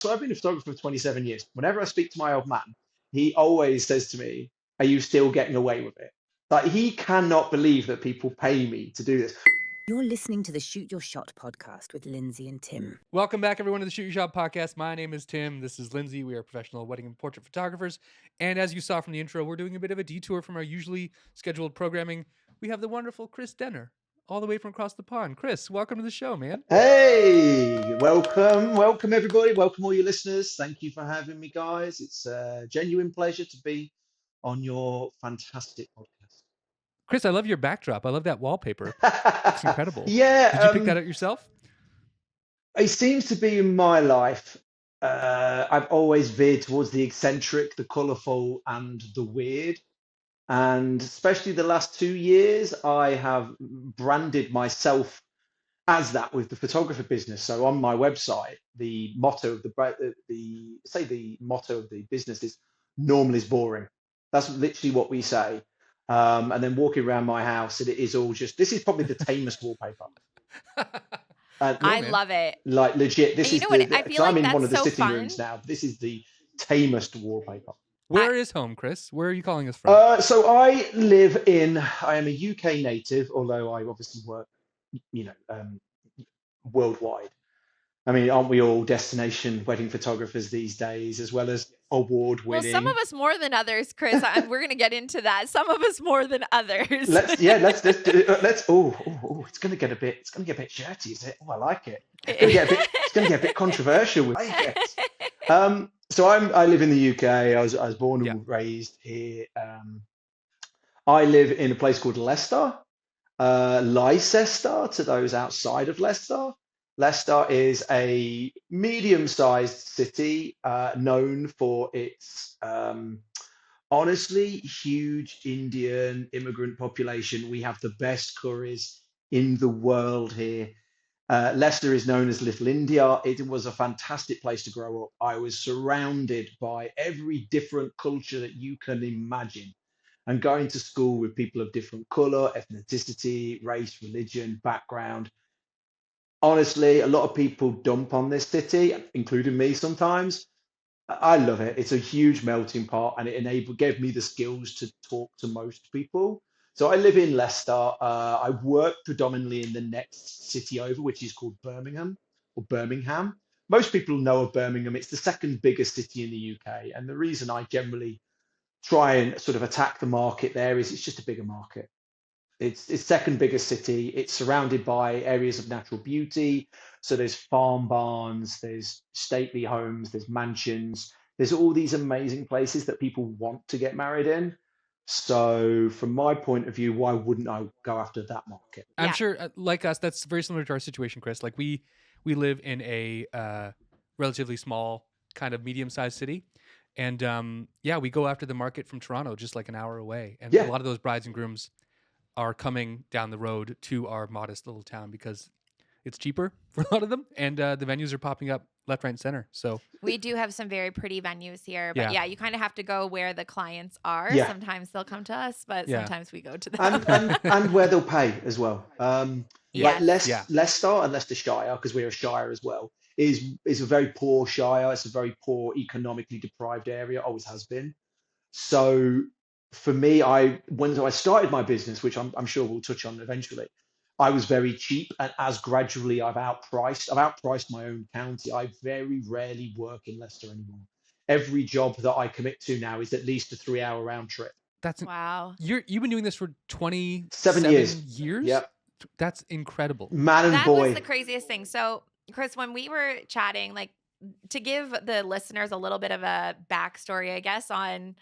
So I've been a photographer for 27 years. Whenever I speak to my old man, he always says to me, "Are you still getting away with it?" Like he cannot believe that people pay me to do this. You're listening to the Shoot Your Shot podcast with Lindsay and Tim. Welcome back, everyone, to the Shoot Your Shot podcast. My name is Tim. This is Lindsay. We are professional wedding and portrait photographers. And as you saw from the intro, we're doing a bit of a detour from our usually scheduled programming. We have the wonderful Chris Denner, all the way from across the pond. Chris, welcome to the show, man. Hey, welcome everybody. Welcome all your listeners. Thank you for having me, guys. It's a genuine pleasure to be on your fantastic podcast. Chris, I love your backdrop. I love that wallpaper. It's incredible. Yeah, Did you pick that out yourself? it seems to be in my life. I've always veered towards the eccentric, the colourful, and the weird. And especially the last 2 years, I have branded myself as that with the photography business. So on my website, the motto of the motto of the business is "normal is boring." That's literally what we say. And then walking around my house, and it is all just this is probably the tamest wallpaper. I love it. Like legit, this And you is know what? I because feel I'm like in one of the that's so sitting fun. rooms now. This is the tamest wallpaper. Where is home, Chris? Where are you calling us from? So I am a UK native, although I obviously work, worldwide. I mean, aren't we all destination wedding photographers these days, as well as award Well, winning? some of us more than others, Chris. And we're going to get into that. Some of us more than others. Let's do it. It's gonna get a bit shirty, is it? Oh, I like it. It's gonna get a bit controversial. I like it. So I live in the UK. I was born and raised here. I live in a place called Leicester, Leicester to those outside of Leicester. Leicester is a medium-sized city known for its honestly huge Indian immigrant population. We have the best curries in the world here. Leicester is known as Little India. It was a fantastic place to grow up. I was surrounded by every different culture that you can imagine and going to school with people of different color, ethnicity, race, religion, background. Honestly, a lot of people dump on this city, including me sometimes. I love it. It's a huge melting pot, and it gave me the skills to talk to most people. So I live in Leicester. I work predominantly in the next city over, which is called Birmingham or Birmingham. Most people know of Birmingham. It's the second biggest city in the UK, and the reason I generally try and sort of attack the market there is it's just a bigger market. It's second biggest city. It's surrounded by areas of natural beauty. So there's farm barns, there's stately homes, there's mansions, there's all these amazing places that people want to get married in. So from my point of view, why wouldn't I go after that market? I'm sure, like us, that's very similar to our situation, Chris. Like we live in a relatively small, kind of medium-sized city. And we go after the market from Toronto, just like an hour away. And a lot of those brides and grooms are coming down the road to our modest little town because it's cheaper for a lot of them, and the venues are popping up left, right, and center. So we do have some very pretty venues here, but you kind of have to go where the clients are. Sometimes they'll come to us, but sometimes we go to them. and where they'll pay as well. Like Leicester and Leicestershire, because we're a shire as well, is a very poor shire. It's a very poor, economically deprived area, always has been. So for me, when I started my business, which I'm sure we'll touch on eventually, I was very cheap, and as gradually I've outpriced my own county. I very rarely work in Leicester anymore. Every job that I commit to now is at least a 3-hour round trip. That's wow. You've been doing this for 27 years. Yep. That's incredible. Man and that boy. That was the craziest thing. So, Chris, when we were chatting, like to give the listeners a little bit of a backstory, I guess, on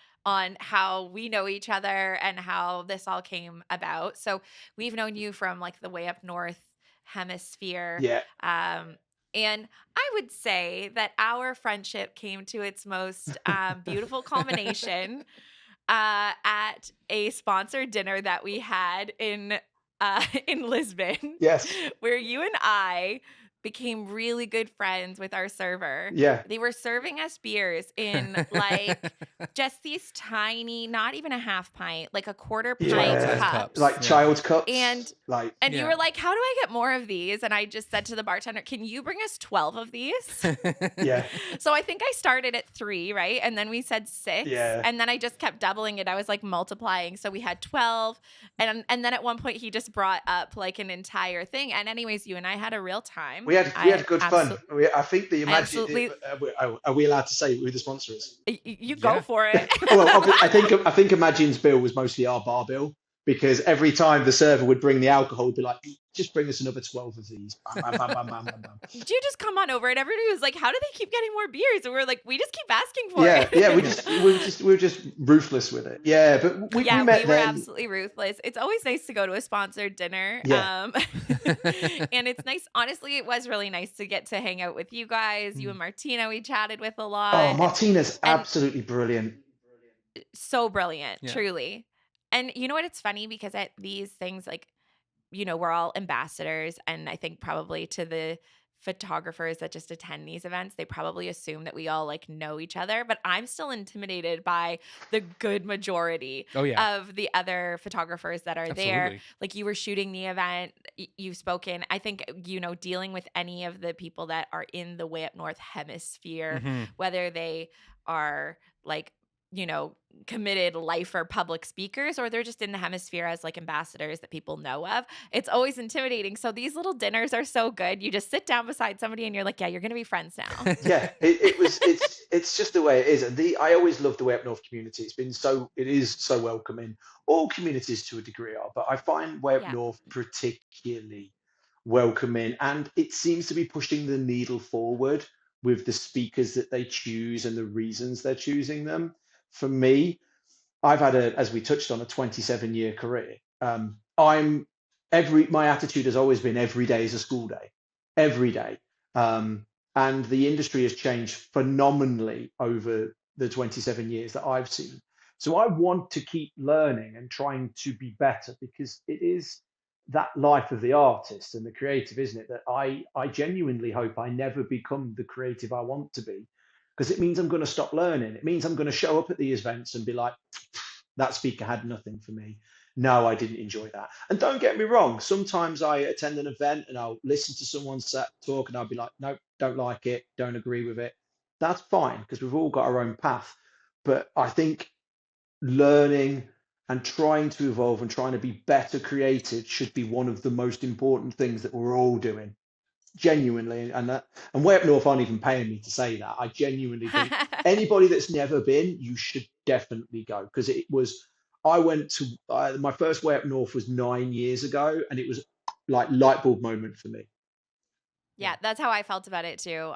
how we know each other and how this all came about. So we've known you from like the way up north hemisphere. Yeah. And I would say that our friendship came to its most beautiful culmination at a sponsored dinner that we had in Lisbon. Yes. Where you and I became really good friends with our server. Yeah. They were serving us beers in like just these tiny, not even a half pint, like a quarter pint Child-sized Yeah. cups. Like Yeah. child cups. And Like, and you Yeah. were like, how do I get more of these? And I just said to the bartender, can you bring us 12 of these? yeah. So I think I started at 3, right? And then we said 6. Yeah. And then I just kept doubling it. I was like multiplying. So we had 12. And then at one point he just brought up like an entire thing. And anyways, you and I had a real time. We had good fun. I think the Imagine. absolutely- Are we allowed to say who the sponsor is? You go Yeah. for it. Well, I think Imagine's bill was mostly our bar bill, because every time the server would bring the alcohol, would be like, just bring us another 12 of these. Bam, bam, bam, bam, bam, bam, bam. Do you just come on over? And everybody was like, how do they keep getting more beers? And we were like, we just keep asking for Yeah, it. yeah, we were just ruthless with it. Yeah, but we Yeah, met we were then. absolutely ruthless. It's always nice to go to a sponsored dinner. Yeah. And it's nice. Honestly, it was really nice to get to hang out with you guys. You and Martina, we chatted with a lot. Oh, and Martina's absolutely brilliant. so brilliant, Yeah. truly. And you know what? It's funny because at these things, like, we're all ambassadors. And I think probably to the photographers that just attend these events, they probably assume that we all like know each other. But I'm still intimidated by the good majority Oh yeah. of the other photographers that are there. Absolutely. Like, you were shooting the event, you've spoken. I think, dealing with any of the people that are in the Way Up North hemisphere, Mhm. whether they are like, committed life or public speakers, or they're just in the hemisphere as like ambassadors that people know of. It's always intimidating. So these little dinners are so good. You just sit down beside somebody and you're like, yeah, you're going to be friends now. Yeah, it's just the way it is. And I always love the Way Up North community. It is so welcoming. All communities to a degree are, but I find Way Up Yeah. North particularly welcoming, and it seems to be pushing the needle forward with the speakers that they choose and the reasons they're choosing them. For me, I've had as we touched on, a 27-year career. My attitude has always been every day is a school day, every day. And the industry has changed phenomenally over the 27 years that I've seen. So I want to keep learning and trying to be better, because it is that life of the artist and the creative, isn't it? That I genuinely hope I never become the creative I want to be, because it means I'm going to stop learning. It means I'm going to show up at these events and be like, that speaker had nothing for me. No, I didn't enjoy that. And don't get me wrong, sometimes I attend an event and I'll listen to someone talk and I'll be like, nope, don't like it, don't agree with it. That's fine, because we've all got our own path. But I think learning and trying to evolve and trying to be better creative should be one of the most important things that we're all doing. Genuinely. And Way Up North aren't even paying me to say that. I genuinely think anybody that's never been, you should definitely go, because I went to my first Way Up North was 9 years ago, and it was like light bulb moment for me. Yeah, that's how I felt about it too.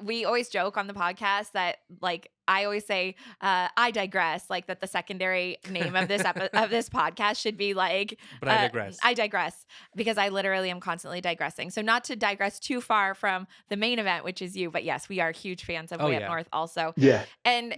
We always joke on the podcast that, like, I always say, I digress, like that the secondary name of this of this podcast should be like, But I digress. I digress, because I literally am constantly digressing. So not to digress too far from the main event, which is you, but yes, we are huge fans of Oh, Way yeah. Up North also. Yeah. And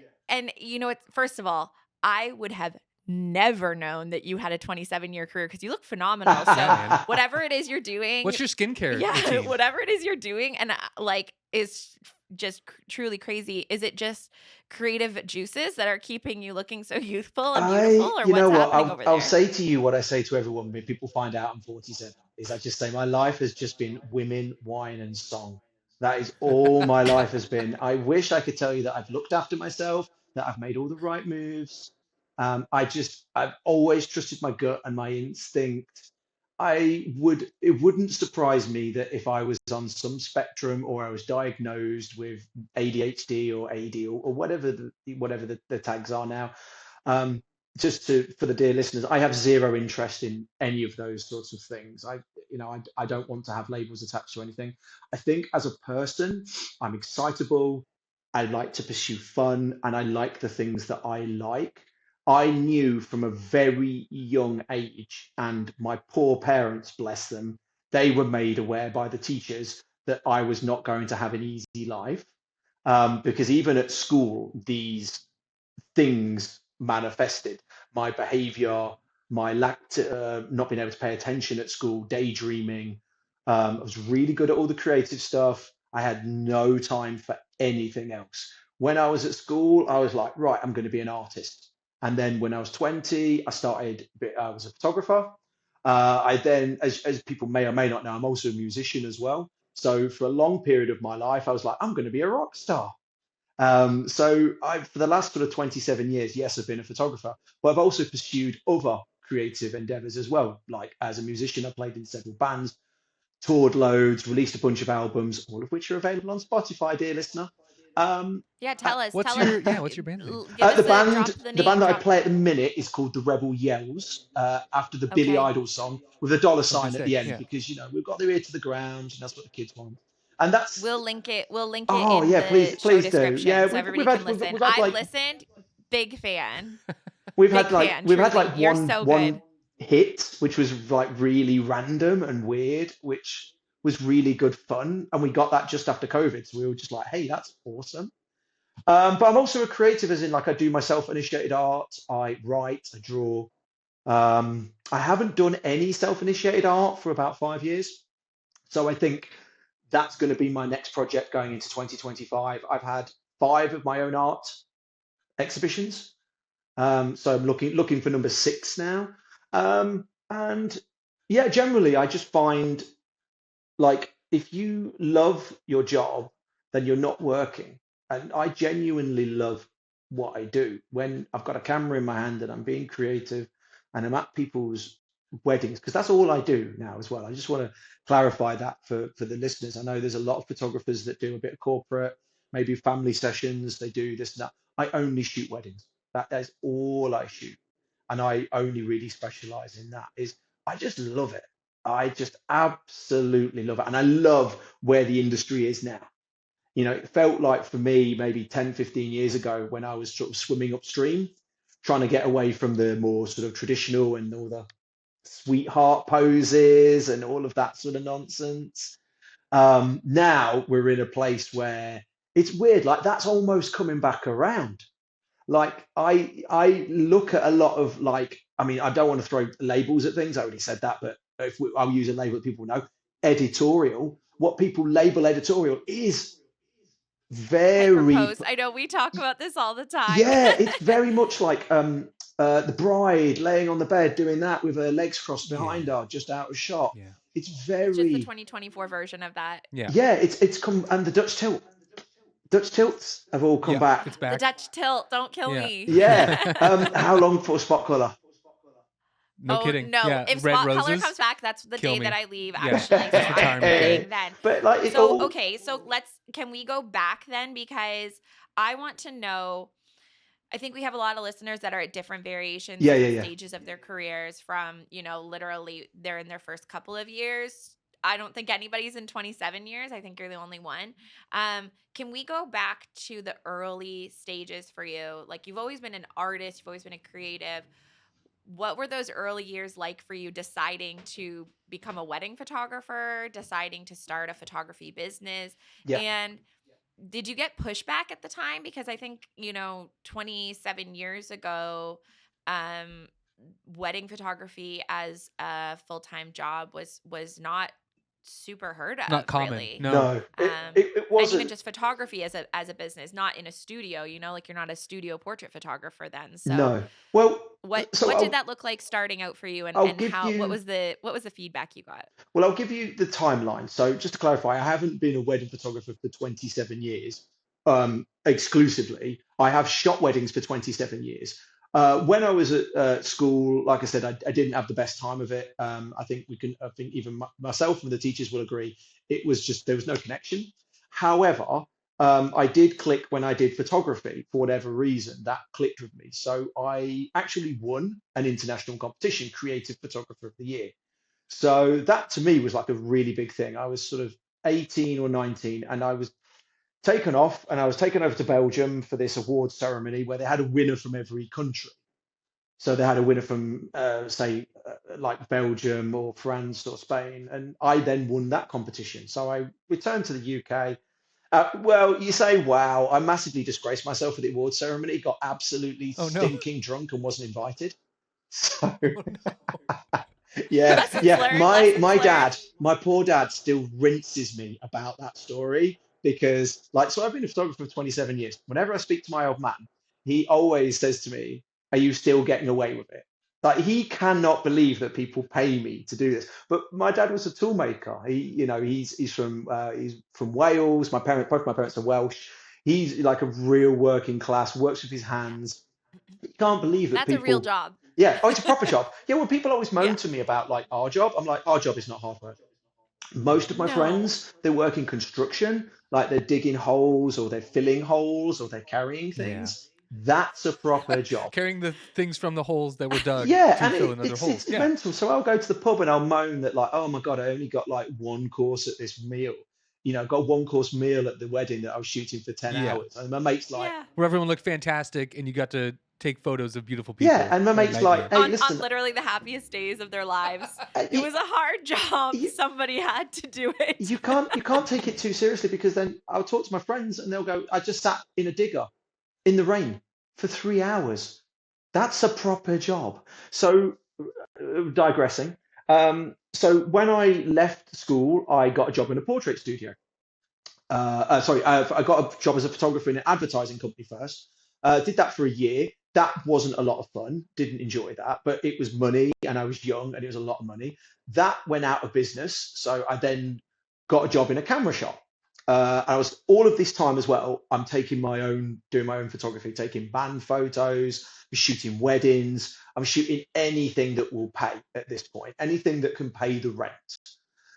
first of all, I would have never known that you had a 27-year career, because you look phenomenal. So man. whatever it is you're doing, What's your skincare yeah, routine? whatever it is you're doing, and like, is just truly crazy. Is it just creative juices that are keeping you looking so youthful and beautiful, or You know what's what? happening over I'll there? say to you what I say to everyone when people find out I'm 47, is I just say my life has just been women, wine, and song. That is all my life has been. I wish I could tell you that I've looked after myself, that I've made all the right moves. I've always trusted my gut and my instinct. It wouldn't surprise me that if I was on some spectrum, or I was diagnosed with ADHD or AD, or whatever the tags are now. Um, for the dear listeners, I have zero interest in any of those sorts of things. I don't want to have labels attached to anything. I think as a person, I'm excitable. I like to pursue fun, and I like the things that I like. I knew from a very young age, and my poor parents, bless them, they were made aware by the teachers that I was not going to have an easy life. Because even at school, these things manifested: my behavior, my lack to not being able to pay attention at school, daydreaming. I was really good at all the creative stuff. I had no time for anything else. When I was at school, I was like, right, I'm going to be an artist. And then when I was 20, I was a photographer. I then, as people may or may not know, I'm also a musician as well. So for a long period of my life, I was like, I'm going to be a rock star. For the last sort of 27 years, yes, I've been a photographer, but I've also pursued other creative endeavors as well. Like as a musician, I played in several bands, toured loads, released a bunch of albums, all of which are available on Spotify, dear listener. Um, Yeah, uh, What's tell us, what's your band name? give the us a band, drop the the name, band that I drop. play at the minute is called the Rebel Yells, after the Billy Okay. Idol song with a dollar I was gonna sign at say, the end yeah. because we've got their ear to the ground and that's what the kids want. And that's We'll link it. We'll link it oh in yeah, the please show please do. Yeah, description so everybody can listen. we've had I've like listened. Big fan. We've had Big like fan. we've had Truly, like you're one so one good. hit, which was like really random and weird, which was really good fun, and we got that just after COVID. So we were just like, hey, that's awesome. But I'm also a creative, as in like I do my self-initiated art, I write, I draw. I haven't done any self-initiated art for about 5 years, so I think that's going to be my next project going into 2025. I've had five of my own art exhibitions, so I'm looking for number six now. And yeah, generally, I just find like if you love your job, then you're not working. And I genuinely love what I do. When I've got a camera in my hand and I'm being creative and I'm at people's weddings, because that's all I do now as well. I just want to clarify that for the listeners. I know there's a lot of photographers that do a bit of corporate, maybe family sessions, they do this and that. I only shoot weddings. That's all I shoot. And I only really specialize in that. Is I just love it. I just absolutely love it. And I love where the industry is now. It felt like for me, maybe 10, 15 years ago, when I was sort of swimming upstream, trying to get away from the more sort of traditional and all the sweetheart poses and all of that sort of nonsense. Now we're in a place where it's weird, like that's almost coming back around. Like I look at a lot of like, I mean, I don't want to throw labels at things. I already said that, but I'll use a label that people know. Editorial. What people label editorial is very, Hyperpost. I know we talk about this all the time. yeah, it's very much like the bride laying on the bed doing that with her legs crossed behind Yeah. her, just out of shot. Yeah. It's It's just the very, 2024 version of that. Yeah. yeah, it's come, and the Dutch tilt. Dutch tilts have all come Yeah. back. It's The back. Dutch tilt. Don't kill Yeah. me. Yeah. How long for spot color? No Oh kidding. no! Yeah. If Red spot color roses. comes back, that's the Kill day that me. I leave. Yeah. Actually, so That's I'm retirement day. leaving then. But like it So all, okay, so can we go back then, because I want to know. I think we have a lot of listeners that are at different variations, yeah, yeah, different yeah. stages of their careers. From literally they're in their first couple of years. I don't think anybody's in 27 years. I think you're the only one. Can we go back to the early stages for you? Like you've always been an artist, you've always been a creative. What were those early years like for you, deciding to become a wedding photographer, deciding to start a photography business? Yeah. And did you get pushback at the time? Because I think, 27 years ago, um, wedding photography as a full-time job was not super heard Not of, common. really. No. No, it And even wasn't. just photography as a business, not in a studio, like you're not a studio portrait photographer then. So No. Well, so what did that look like starting out for you, and I'll give how what you. was the feedback you got? Well, I'll give you the timeline. So just to clarify, I haven't been a wedding photographer for 27 years, exclusively. I have shot weddings for 27 years. When I was at school, like I said, I didn't have the best time of it. I think even myself and the teachers will agree, it was just, there was no connection. However, I did click when I did photography for whatever reason, that clicked with me. So I actually won an international competition, Creative Photographer of the Year. So that to me was like a really big thing. I was sort of 18 or 19 and I was taken off and I was taken over to Belgium for this award ceremony where they had a winner from every country. So they had a winner from, like Belgium or France or Spain. And I then won that competition. So I returned to the UK. Well, you say, wow, I massively disgraced myself at the award ceremony, got absolutely Oh no. stinking drunk and wasn't invited. So Oh no. Yeah, Lessons yeah. learned. My Lessons my learned. dad, my poor dad, still rinses me about that story because, like, so I've been a photographer for 27 years. Whenever I speak to my old man, he always says to me, "Are you still getting away with it?" Like, he cannot believe that people pay me to do this. But my dad was a toolmaker. He's from Wales. Both my parents are Welsh. He's like a real working class, works with his hands. You can't believe that That's a real people, job. yeah, oh, it's a proper job. Yeah, when people always Yeah. moan to me about like our job, I'm like, our job is not hard work. Most of my No. friends, they work in construction, like they're digging holes or they're filling holes or they're carrying Yeah. things. That's a proper job. Carrying the things from the holes that were dug Yeah, to and fill in other holes. it's Yeah. mental. So I'll go to the pub and I'll moan that like, oh my God, I only got like one course at this meal. I got one course meal at the wedding that I was shooting for 10 Yeah. hours. And my mate's like, Yeah. Where everyone looked fantastic and you got to take photos of beautiful yeah, people and my at a mate's night like, meal. hey, On listen, literally the happiest days of their lives. It you, was a hard job. you, Somebody had to do it. you can't take it too seriously because then I'll talk to my friends and they'll go, I just sat in a digger in the rain for 3 hours. That's a proper job. So, digressing. So when I left school, I got a job in a portrait studio. Sorry, I got a job as a photographer in an advertising company first. Did that for a year. That wasn't a lot of fun. Didn't enjoy that, but it was money, and I was young, and it was a lot of money. That went out of business, so I then got a job in a camera shop. I was all of this time as well. I'm doing my own photography, taking band photos, shooting weddings. I'm shooting anything that will pay at this point, anything that can pay the rent.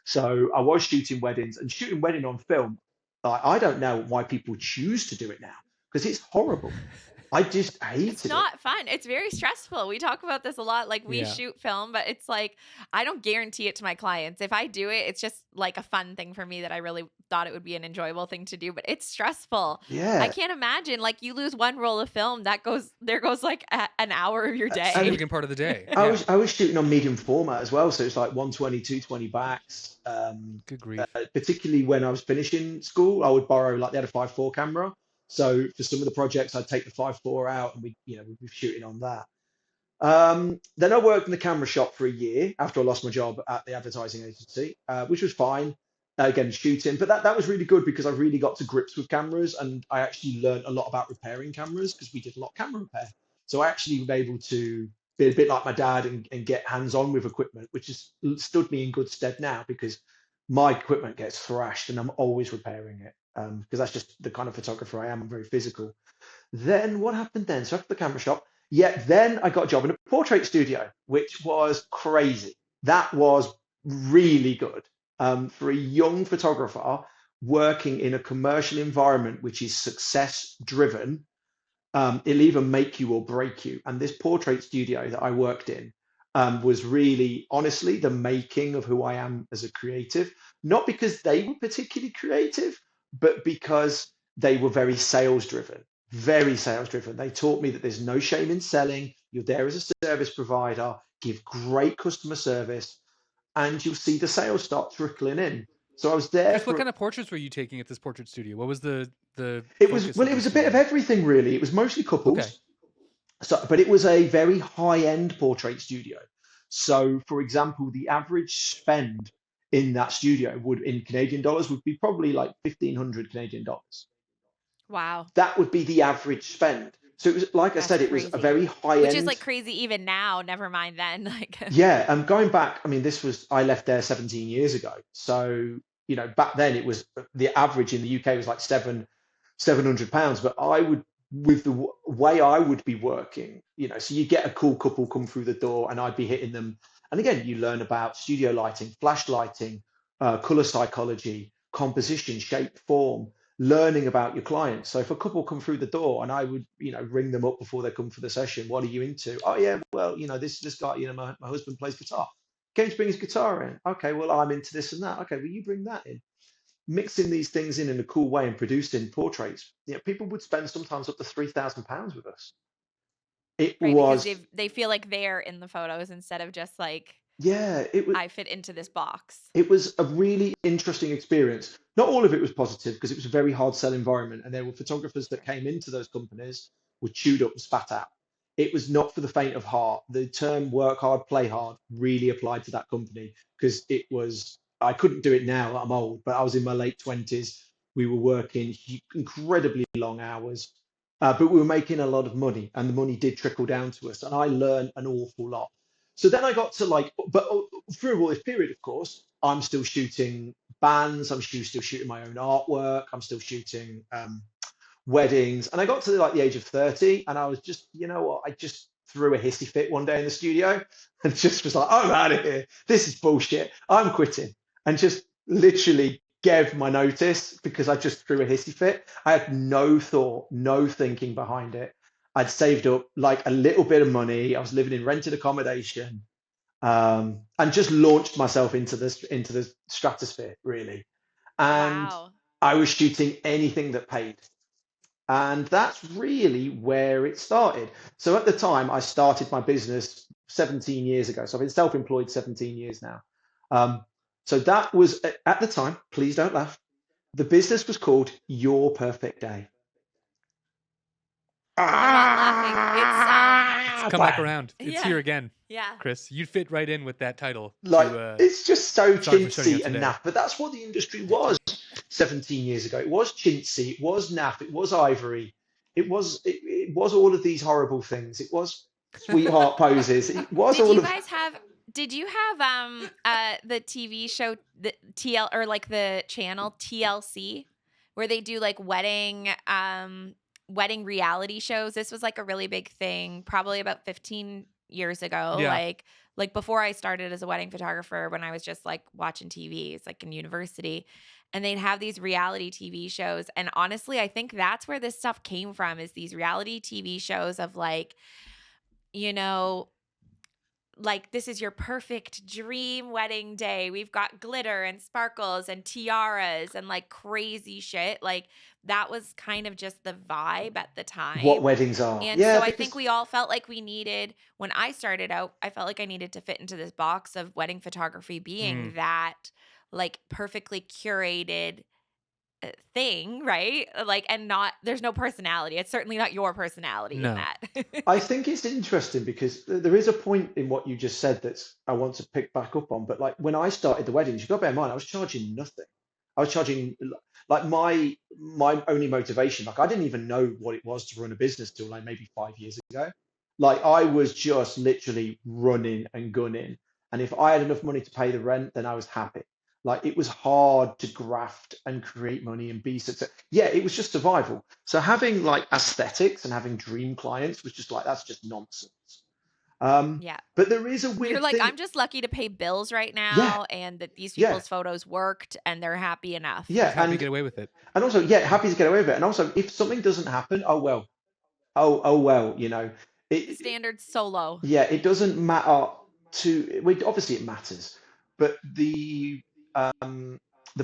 So I was shooting weddings and shooting wedding on film. I don't know why people choose to do it now because it's horrible. I just It's hated it. not fun. It's very stressful. We talk about this a lot. Like we Yeah. shoot film, but it's like I don't guarantee it to my clients. If I do it, it's just like a fun thing for me that I really thought it would be an enjoyable thing to do, but it's stressful. I Yeah. can't imagine like you lose one roll of film, there goes like an hour of your And day. Significant part of the day. I Yeah. was I was shooting on medium format as well, so it's like 120, 220 backs. Good grief. Particularly when I was finishing school, I would borrow like they had a 5.4 camera. So for some of the projects, I'd take the 5.4 out and we'd be shooting on that. Then I worked in the camera shop for a year after I lost my job at the advertising agency, which was fine. Again, shooting, but that was really good because I really got to grips with cameras and I actually learned a lot about repairing cameras because we did a lot of camera repair. So I actually was able to be a bit like my dad and get hands-on with equipment, which has stood me in good stead now because my equipment gets thrashed and I'm always repairing it because that's just the kind of photographer I am. I'm very physical. Then what happened then? So after the camera shop, yeah, then I got a job in a portrait studio, which was crazy. That was really good for a young photographer working in a commercial environment, which is success driven. It'll either make you or break you. And this portrait studio that I worked in was really, honestly, the making of who I am as a creative. Not because they were particularly creative, but because they were very sales driven. Very sales driven. They taught me that there's no shame in selling. You're there as a service provider, give great customer service, and you'll see the sales start trickling in. So I was there Chris, what for kind of portraits were you taking at this portrait studio? What was the it was focus well, of it the was a bit of studio? everything really. It was mostly Okay. couples. So, but it was a very high-end portrait studio. So, for example, the average spend in that studio would, in Canadian dollars, would be probably like 1,500 Canadian dollars. Wow. That would be the average spend. So it was, like I That's said, it was a crazy. very Which is like high-end. crazy even now, never mind then. Like Yeah, going back, I mean, I left there 17 years ago. So, back then it was the average in the UK was like £700, but I would, with the way I would be working, so you get a cool couple come through the door and I'd be hitting them. And again, you learn about studio lighting, flash lighting, color psychology, composition, shape, form, learning about your clients. So if a couple come through the door and I would, ring them up before they come for the session, what are you into? Oh yeah, well, this guy, my husband plays guitar. Can you bring his guitar in? Okay, well, I'm into this and that. Okay, will you bring that in? Mixing these things in a cool way and producing portraits. People would spend sometimes up to £3,000 with us. It right, because was, they feel like they're in the photos instead of just like yeah, I fit into this box. it was a really interesting experience. Not all of it was positive because it was a very hard sell environment, and there were photographers that Sure. came into those companies were chewed up and spat out. it was not for the faint of heart. The term work hard, play hard really applied to that company because it was, I couldn't do it now, I'm old, but I was in my late 20s. We were working incredibly long hours, but we were making a lot of money and the money did trickle down to us. And I learned an awful lot. So then I got to like, but through all this period, of course, I'm still shooting bands, still shooting my own artwork, I'm still shooting weddings. And I got to like the age of 30 and I was just, you know what, I just threw a hissy fit one day in the studio and just was like, I'm out of here. This is bullshit. I'm quitting. And just literally gave my notice because I just threw a hissy fit. I had no thought, no thinking behind it. I'd saved up like a little bit of money. I was living in rented accommodation, and just launched myself into the stratosphere, really. And Wow. I was shooting anything that paid. And that's really where it started. So at the time, I started my business 17 years ago. So I've been self-employed 17 years now. Um, so that was at the time, please don't laugh. The business was called Your Perfect Day. I'm not laughing. It's Ah, come back bang. around. It's Yeah. here again, Yeah. Chris. You'd fit right in with that title. Like, To it's just so sorry for shutting chintzy up and today. naff, but that's what the industry was 17 years ago. It was chintzy, it was naff, it was ivory, it was all of these horrible things. It was sweetheart poses. It was Did all you of guys have did you have the TV show the TL or like the channel TLC where they do like wedding reality shows? This was like a really big thing probably about 15 years ago, Yeah. like before I started as a wedding photographer when I was just like watching TV, it's like in university. And they'd have these reality TV shows. And honestly, I think that's where this stuff came from is these reality TV shows of like, you know, like this is your perfect dream wedding day. We've got glitter and sparkles and tiaras and like crazy shit. Like that was kind of just the vibe at the what time. weddings are. And Yeah, so I think because we all felt like we needed, when I started out, I felt like I needed to fit into this box of wedding photography being Mm. that like perfectly curated thing, right? Like, and not, there's no personality. It's certainly not your personality in No. that. I think it's interesting because there is a point in what you just said that I want to pick back up on. But like when I started the weddings, you got to bear in mind I was charging nothing. I was charging like my only motivation. Like I didn't even know what it was to run a business till like maybe 5 years ago. Like I was just literally running and gunning, and if I had enough money to pay the rent, then I was happy. Like it was hard to graft and create money and be successful. Yeah, it was just survival. So having like aesthetics and having dream clients was just like that's just nonsense. Yeah. But there is a You're weird like, thing. I'm just lucky to pay bills right Yeah, now and that these yeah, people's photos worked and they're happy enough. yeah, Happy to get away with it. and also yeah, happy to get away with it. And also if something doesn't happen, oh well, oh well, The it standard's so low. yeah, it doesn't matter to well, obviously it matters, but the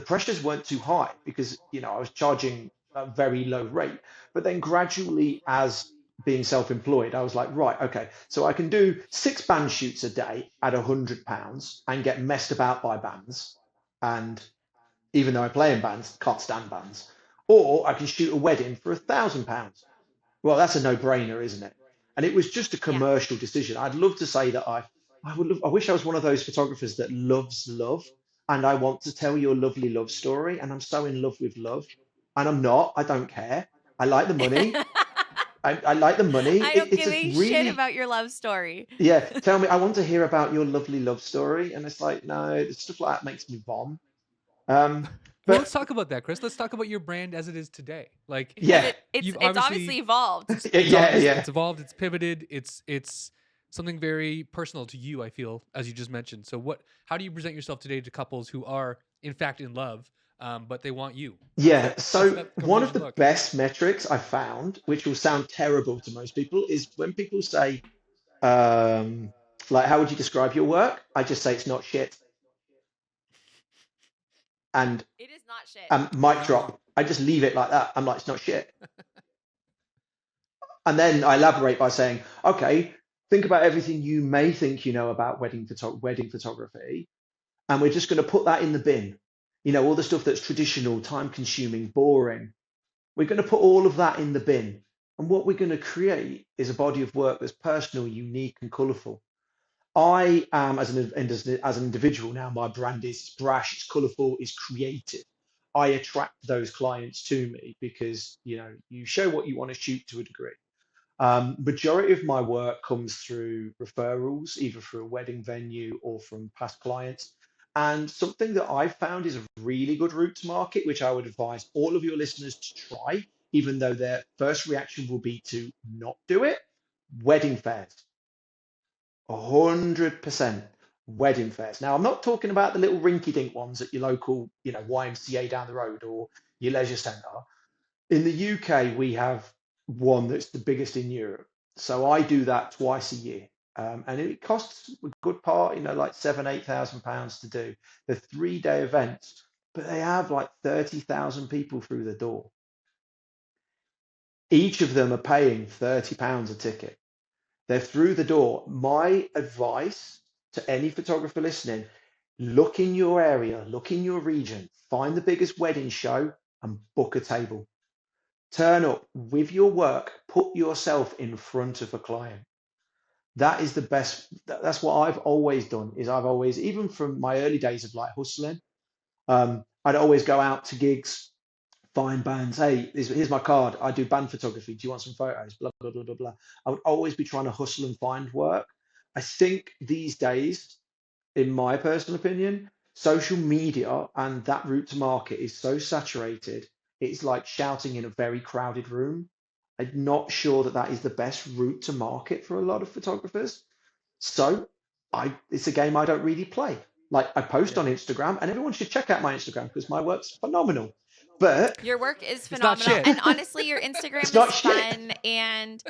pressures weren't too high because I was charging a very low rate. But then gradually, as being self-employed, I was like, right, okay, so I can do 6 band shoots a day at £100 and get messed about by bands, and even though I play in bands, can't stand bands, or I can shoot a wedding for £1,000. Well, that's a no-brainer, isn't it? And it was just a Yeah. commercial decision. I'd love to say that I wish I was one of those photographers that loves love, and I want to tell you a lovely love story, and I'm so in love with love, and I'm not. I don't care. I like the money. I like the money. I don't It's give a a shit really, about your love story. yeah. Tell me, I want to hear about your lovely love story, and it's like, no, stuff like that makes me vom. Um, Well, let's but talk about that, Chris. Let's talk about your brand as it is today. Like Because yeah, you've it's obviously evolved. it's yeah, yeah. it's evolved, it's pivoted, it's something very personal to you, I feel, as you just mentioned. So how do you present yourself today to couples who are in fact in love, but they want you? Yeah, How's so that one of conversation the look? best metrics I found, which will sound terrible to most people, is when people say, um, like, how would you describe your work? I just say it's not shit. And It is not shit. mic No. drop. I just leave it like that. I'm like, it's not shit. And then I elaborate by saying, okay, think about everything you may think you know about wedding photography, and we're just going to put that in the bin. All the stuff that's traditional, time consuming, boring. We're going to put all of that in the bin. And what we're going to create is a body of work that's personal, unique, and colourful. I am, as an individual now, my brand is brash, it's colourful, it's creative. I attract those clients to me because, you show what you want to shoot to a degree. Majority of my work comes through referrals, either through a wedding venue or from past clients. And something that I've found is a really good route to market, which I would advise all of your listeners to try, even though their first reaction will be to not do it. Wedding fairs, 100% wedding fairs. Now, I'm not talking about the little rinky-dink ones at your local, YMCA down the road or your leisure centre. In the UK, we have one that's the biggest in Europe. So I do that twice a year. And it costs a good part, like £7,000, £8,000 to do. They're 3-day events, but they have like 30,000 people through the door. Each of them are paying £30 a ticket. They're through the door. My advice to any photographer listening, look in your area, look in your region, find the biggest wedding show and book a table. Turn up with your work, put yourself in front of a client. That is the best. That's what I've always done. Is I've always, even from my early days of like hustling, I'd always go out to gigs, find bands. Hey, here's my card. I do band photography. Do you want some photos? Blah blah blah blah blah. I would always be trying to hustle and find work. I think these days, in my personal opinion, social media and that route to market is so saturated. It's like shouting in a very crowded room. I'm not sure that that is the best route to market for a lot of photographers. So it's a game I don't really play. Like I post Yeah. on Instagram, and everyone should check out my Instagram because my work's phenomenal. But Your work is It's not phenomenal. shit. And honestly, your it's Instagram not is shit. fun. And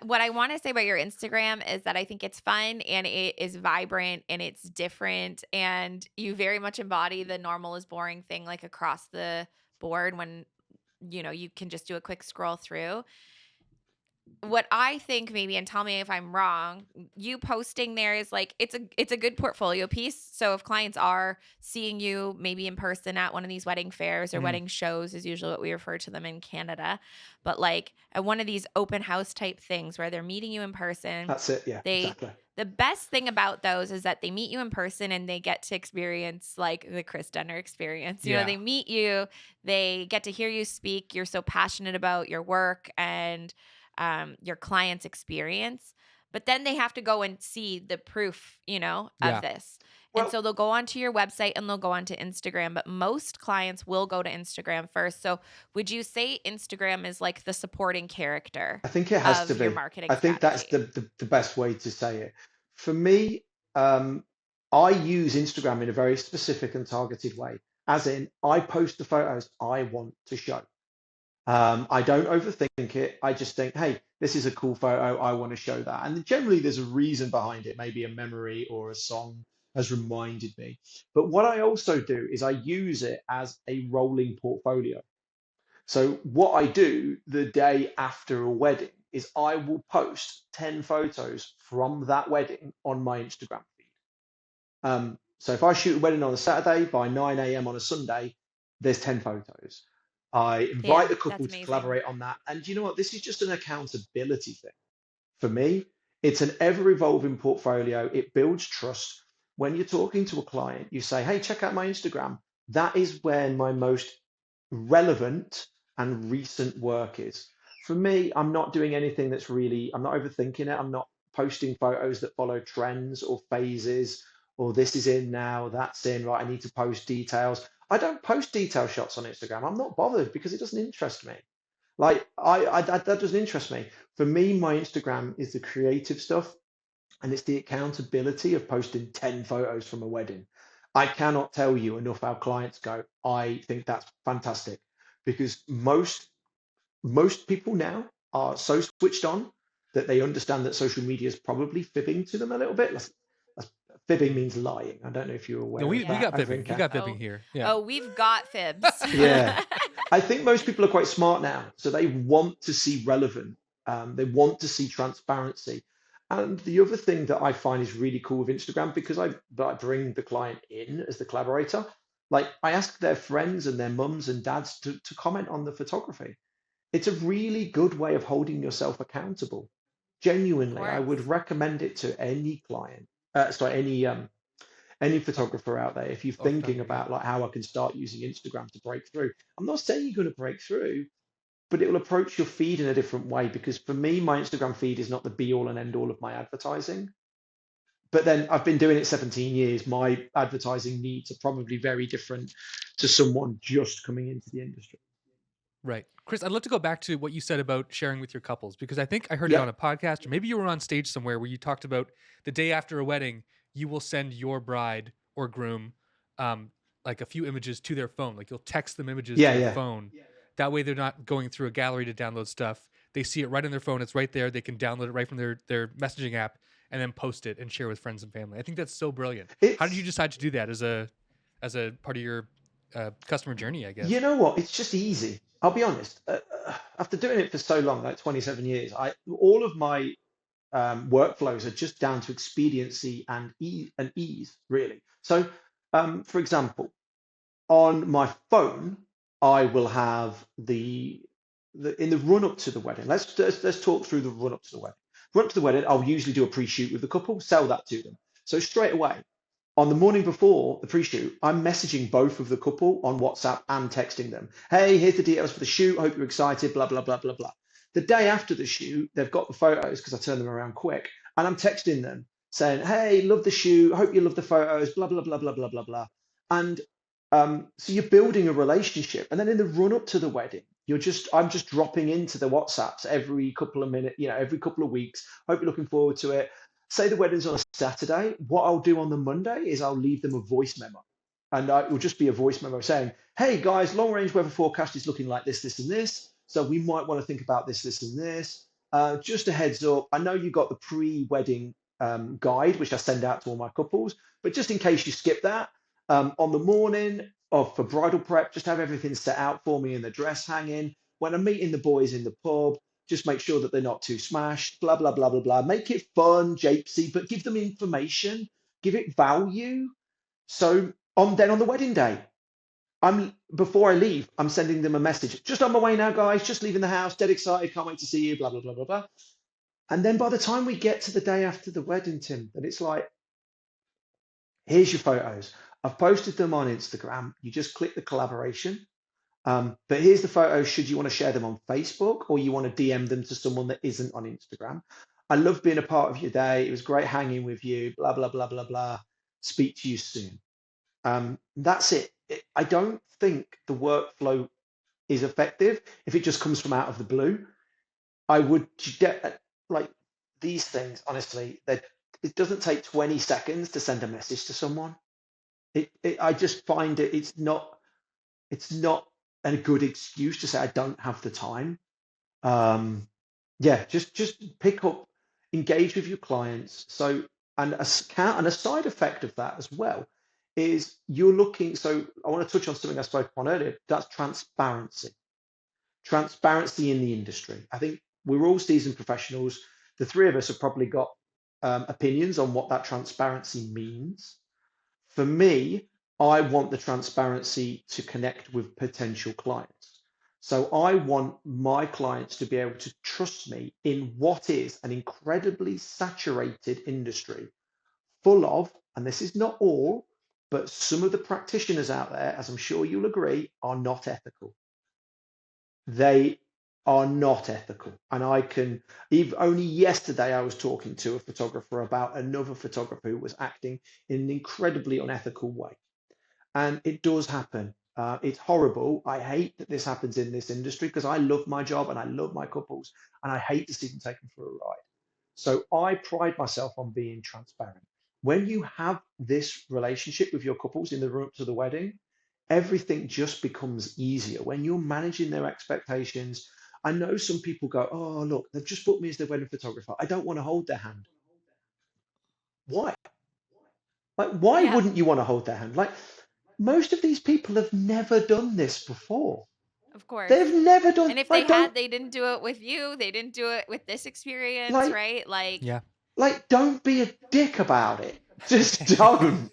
what I want to say about your Instagram is that I think it's fun and it is vibrant and it's different. And you very much embody the normal is boring thing, like across the board when, you can just do a quick scroll through. What I think maybe, and tell me if I'm wrong, you posting there is like it's a good portfolio piece. So if clients are seeing you maybe in person at one of these wedding fairs or Mhm. wedding shows is usually what we refer to them in Canada, but like at one of these open house type things where they're meeting you in person, That's it. Yeah, they exactly. the best thing about those is that they meet you in person and they get to experience like the Chris Denner experience. Yeah. They meet you, they get to hear you speak. You're so passionate about your work and your client's experience, but then they have to go and see the proof, of Yeah. this. And Well, so they'll go onto your website and they'll go onto Instagram, but most clients will go to Instagram first. So would you say Instagram is like the supporting character I think it has to of your be. marketing I think that's strategy? the best way to say it. For me, I use Instagram in a very specific and targeted way. As in, I post the photos I want to show. I don't overthink it. I just think, hey, this is a cool photo. I want to show that. And generally, there's a reason behind it. Maybe a memory or a song has reminded me. But what I also do is I use it as a rolling portfolio. So what I do the day after a wedding is I will post 10 photos from that wedding on my Instagram feed. So if I shoot a wedding on a Saturday, by 9 a.m. on a Sunday, there's 10 photos. I invite Yeah, the couple that's to amazing. collaborate on that. And you know what? This is just an accountability thing. For me, it's an ever evolving portfolio. It builds trust. When you're talking to a client, you say, hey, check out my Instagram. That is where my most relevant and recent work is. For me, I'm not doing anything I'm not overthinking it. I'm not posting photos that follow trends or phases or this is in now, that's in, right? I need to post details. I don't post detail shots on Instagram. I'm not bothered because it doesn't interest me. Like that doesn't interest me. For me, my Instagram is the creative stuff and it's the accountability of posting 10 photos from a wedding. I cannot tell you enough how clients go, I think that's fantastic because most people now are so switched on that they understand that social media is probably fibbing to them a little bit. Fibbing means lying. I don't know if you're No, aware we of we that got over fibbing. in We Canada. got fibbing Oh, here. Yeah. oh, we've got fibs. Yeah. I think most people are quite smart now, so they want to see relevant. They want to see transparency. And the other thing that I find is really cool with Instagram, because I bring the client in as the collaborator, like I ask their friends and their mums and dads to comment on the photography. it's a really good way of holding yourself accountable. Genuinely, I would course. recommend it to any client, sorry, any photographer out there. If you're Oh, thinking photographer, yeah. about like how I can start using Instagram to break through, I'm not saying you're going to break through, but it will approach your feed in a different way. Because for me, my Instagram feed is not the be all and end all of my advertising. But then I've been doing it 17 years. My advertising needs are probably very different to someone just coming into the industry. Right. Chris, I'd love to go back to what you said about sharing with your couples, because I think I heard it on a Yep. podcast, or maybe you were on stage somewhere where you talked about the day after a wedding, you will send your bride or groom um, like a few images to their phone. Like you'll text them images to Yeah, their yeah. phone. That way they're not going through a gallery to download stuff. They see it right on their phone. It's right there. They can download it right from their messaging app and then post it and share with friends and family. I think that's so brilliant. How did you It's, decide to do that as a part of your customer journey, I you guess? know what? It's just easy. I'll be honest. After doing it for so long, like 27 years, all of my workflows are just down to expediency and ease, really. So, for example, on my phone, I will have the in the run up to the wedding. Let's talk through the run up to the wedding. Run up to the wedding, I'll usually do a pre-shoot with the couple, sell that to them. So straight away, on the morning before the pre-shoot, I'm messaging both of the couple on WhatsApp and texting them. Hey, here's the details for the shoot. Hope you're excited. Blah blah blah blah blah. The day after the shoot, they've got the photos because I turn them around quick, and I'm texting them saying, "Hey, love the shoot. Hope you love the photos." Blah blah blah blah blah blah blah. And so you're building a relationship, and then in the run up to the wedding, I'm just dropping into the WhatsApps every couple of minutes, every couple of weeks. Hope you're looking forward to it. Say the wedding's on a Saturday. What I'll do on the Monday is I'll leave them a voice memo, and it will just be a voice memo saying, "Hey guys, long range weather forecast is looking like this, and this. So we might want to think about this, and this. Just a heads up. I know you got the pre-wedding guide, which I send out to all my couples, but just in case you skip that." On the morning of for bridal prep, just have everything set out for me and the dress hanging. When I'm meeting the boys in the pub, just make sure that they're not too smashed, blah, blah, blah, blah, blah. Make it fun, japesy, but give them information, give it value. So on the wedding day, before I leave, I'm sending them a message. Just on my way now, guys, just leaving the house, dead excited, can't wait to see you, blah, blah, blah, blah, blah. And then by the time we get to the day after the wedding, Tim, then it's like, here's your photos. I've posted them on Instagram. You just click the collaboration. But here's the photos should you want to share them on Facebook or you want to DM them to someone that isn't on Instagram. I love being a part of your day. It was great hanging with you, blah, blah, blah, blah, blah. Speak to you soon. That's it. I don't think the workflow is effective if it just comes from out of the blue. I would get like these things, honestly, that it doesn't take 20 seconds to send a message to someone. I just find it's not a good excuse to say I don't have the time. Um, yeah, just pick up, engage with your clients. So and a side effect of that as well is you're looking. So I want to touch on something I spoke upon earlier. That's transparency. Transparency in the industry. I think we're all seasoned professionals. The three of us have probably got opinions on what that transparency means. For me, I want the transparency to connect with potential clients. So I want my clients to be able to trust me in what is an incredibly saturated industry full of, and this is not all, but some of the practitioners out there, as I'm sure you'll agree, are not ethical. They are not ethical. And I can, even only yesterday, I was talking to a photographer about another photographer who was acting in an incredibly unethical way. And it does happen. It's horrible. I hate that this happens in this industry because I love my job and I love my couples and I hate to see them taken for a ride. So I pride myself on being transparent. When you have this relationship with your couples in the run up to the wedding, everything just becomes easier. When you're managing their expectations, I know some people go, "Oh, look, they've just booked me as their wedding photographer. I don't want to hold their hand." Why? Like, why Yeah, wouldn't you want to hold their hand? Like, most of these people have never done this before. of course. They've never done, And if they like, had, they didn't do it with you. They didn't do it with this experience, like, right? Like, Yeah. don't be a dick about it. Just don't.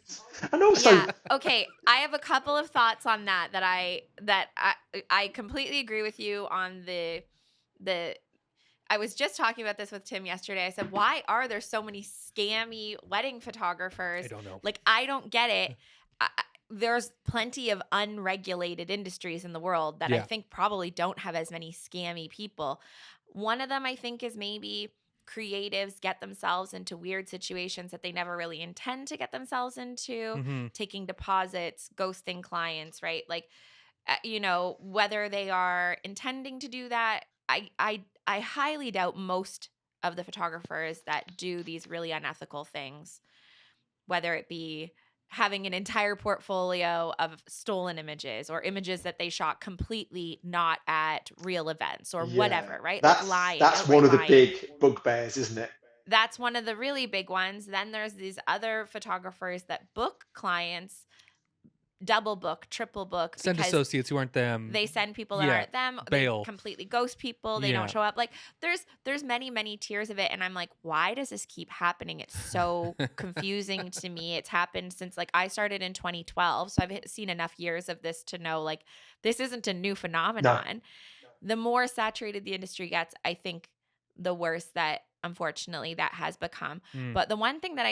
And also, Yeah. Okay. I have a couple of thoughts on that I completely agree with you on the I was just talking about this with Tim yesterday. I said, why are there so many scammy wedding photographers? I don't know. Like, I don't get it. There's plenty of unregulated industries in the world that I Yeah. think probably don't have as many scammy people. One of them, I think, is maybe creatives get themselves into weird situations that they never really intend to get themselves into, Mm-hmm. taking deposits, ghosting clients, right? Like, whether they are intending to do that, I highly doubt most of the photographers that do these really unethical things, whether it be having an entire portfolio of stolen images or images that they shot completely not at real events or yeah, whatever, right? Like lying, that's one outright of the lying. big bugbears, isn't it? That's one of the really big ones. Then there's these other photographers that book clients, double book, triple book, Send because associates who aren't them. they send people that Yeah, aren't them. They bail. completely ghost people. They Yeah. don't show up. Like there's many tiers of it, and I'm like, why does this keep happening? It's so confusing to me. It's happened since like I started in 2012, so I've seen enough years of this to know like this isn't a new phenomenon. The more saturated the industry gets, I think the worse that unfortunately that has become. Mm. But the one thing that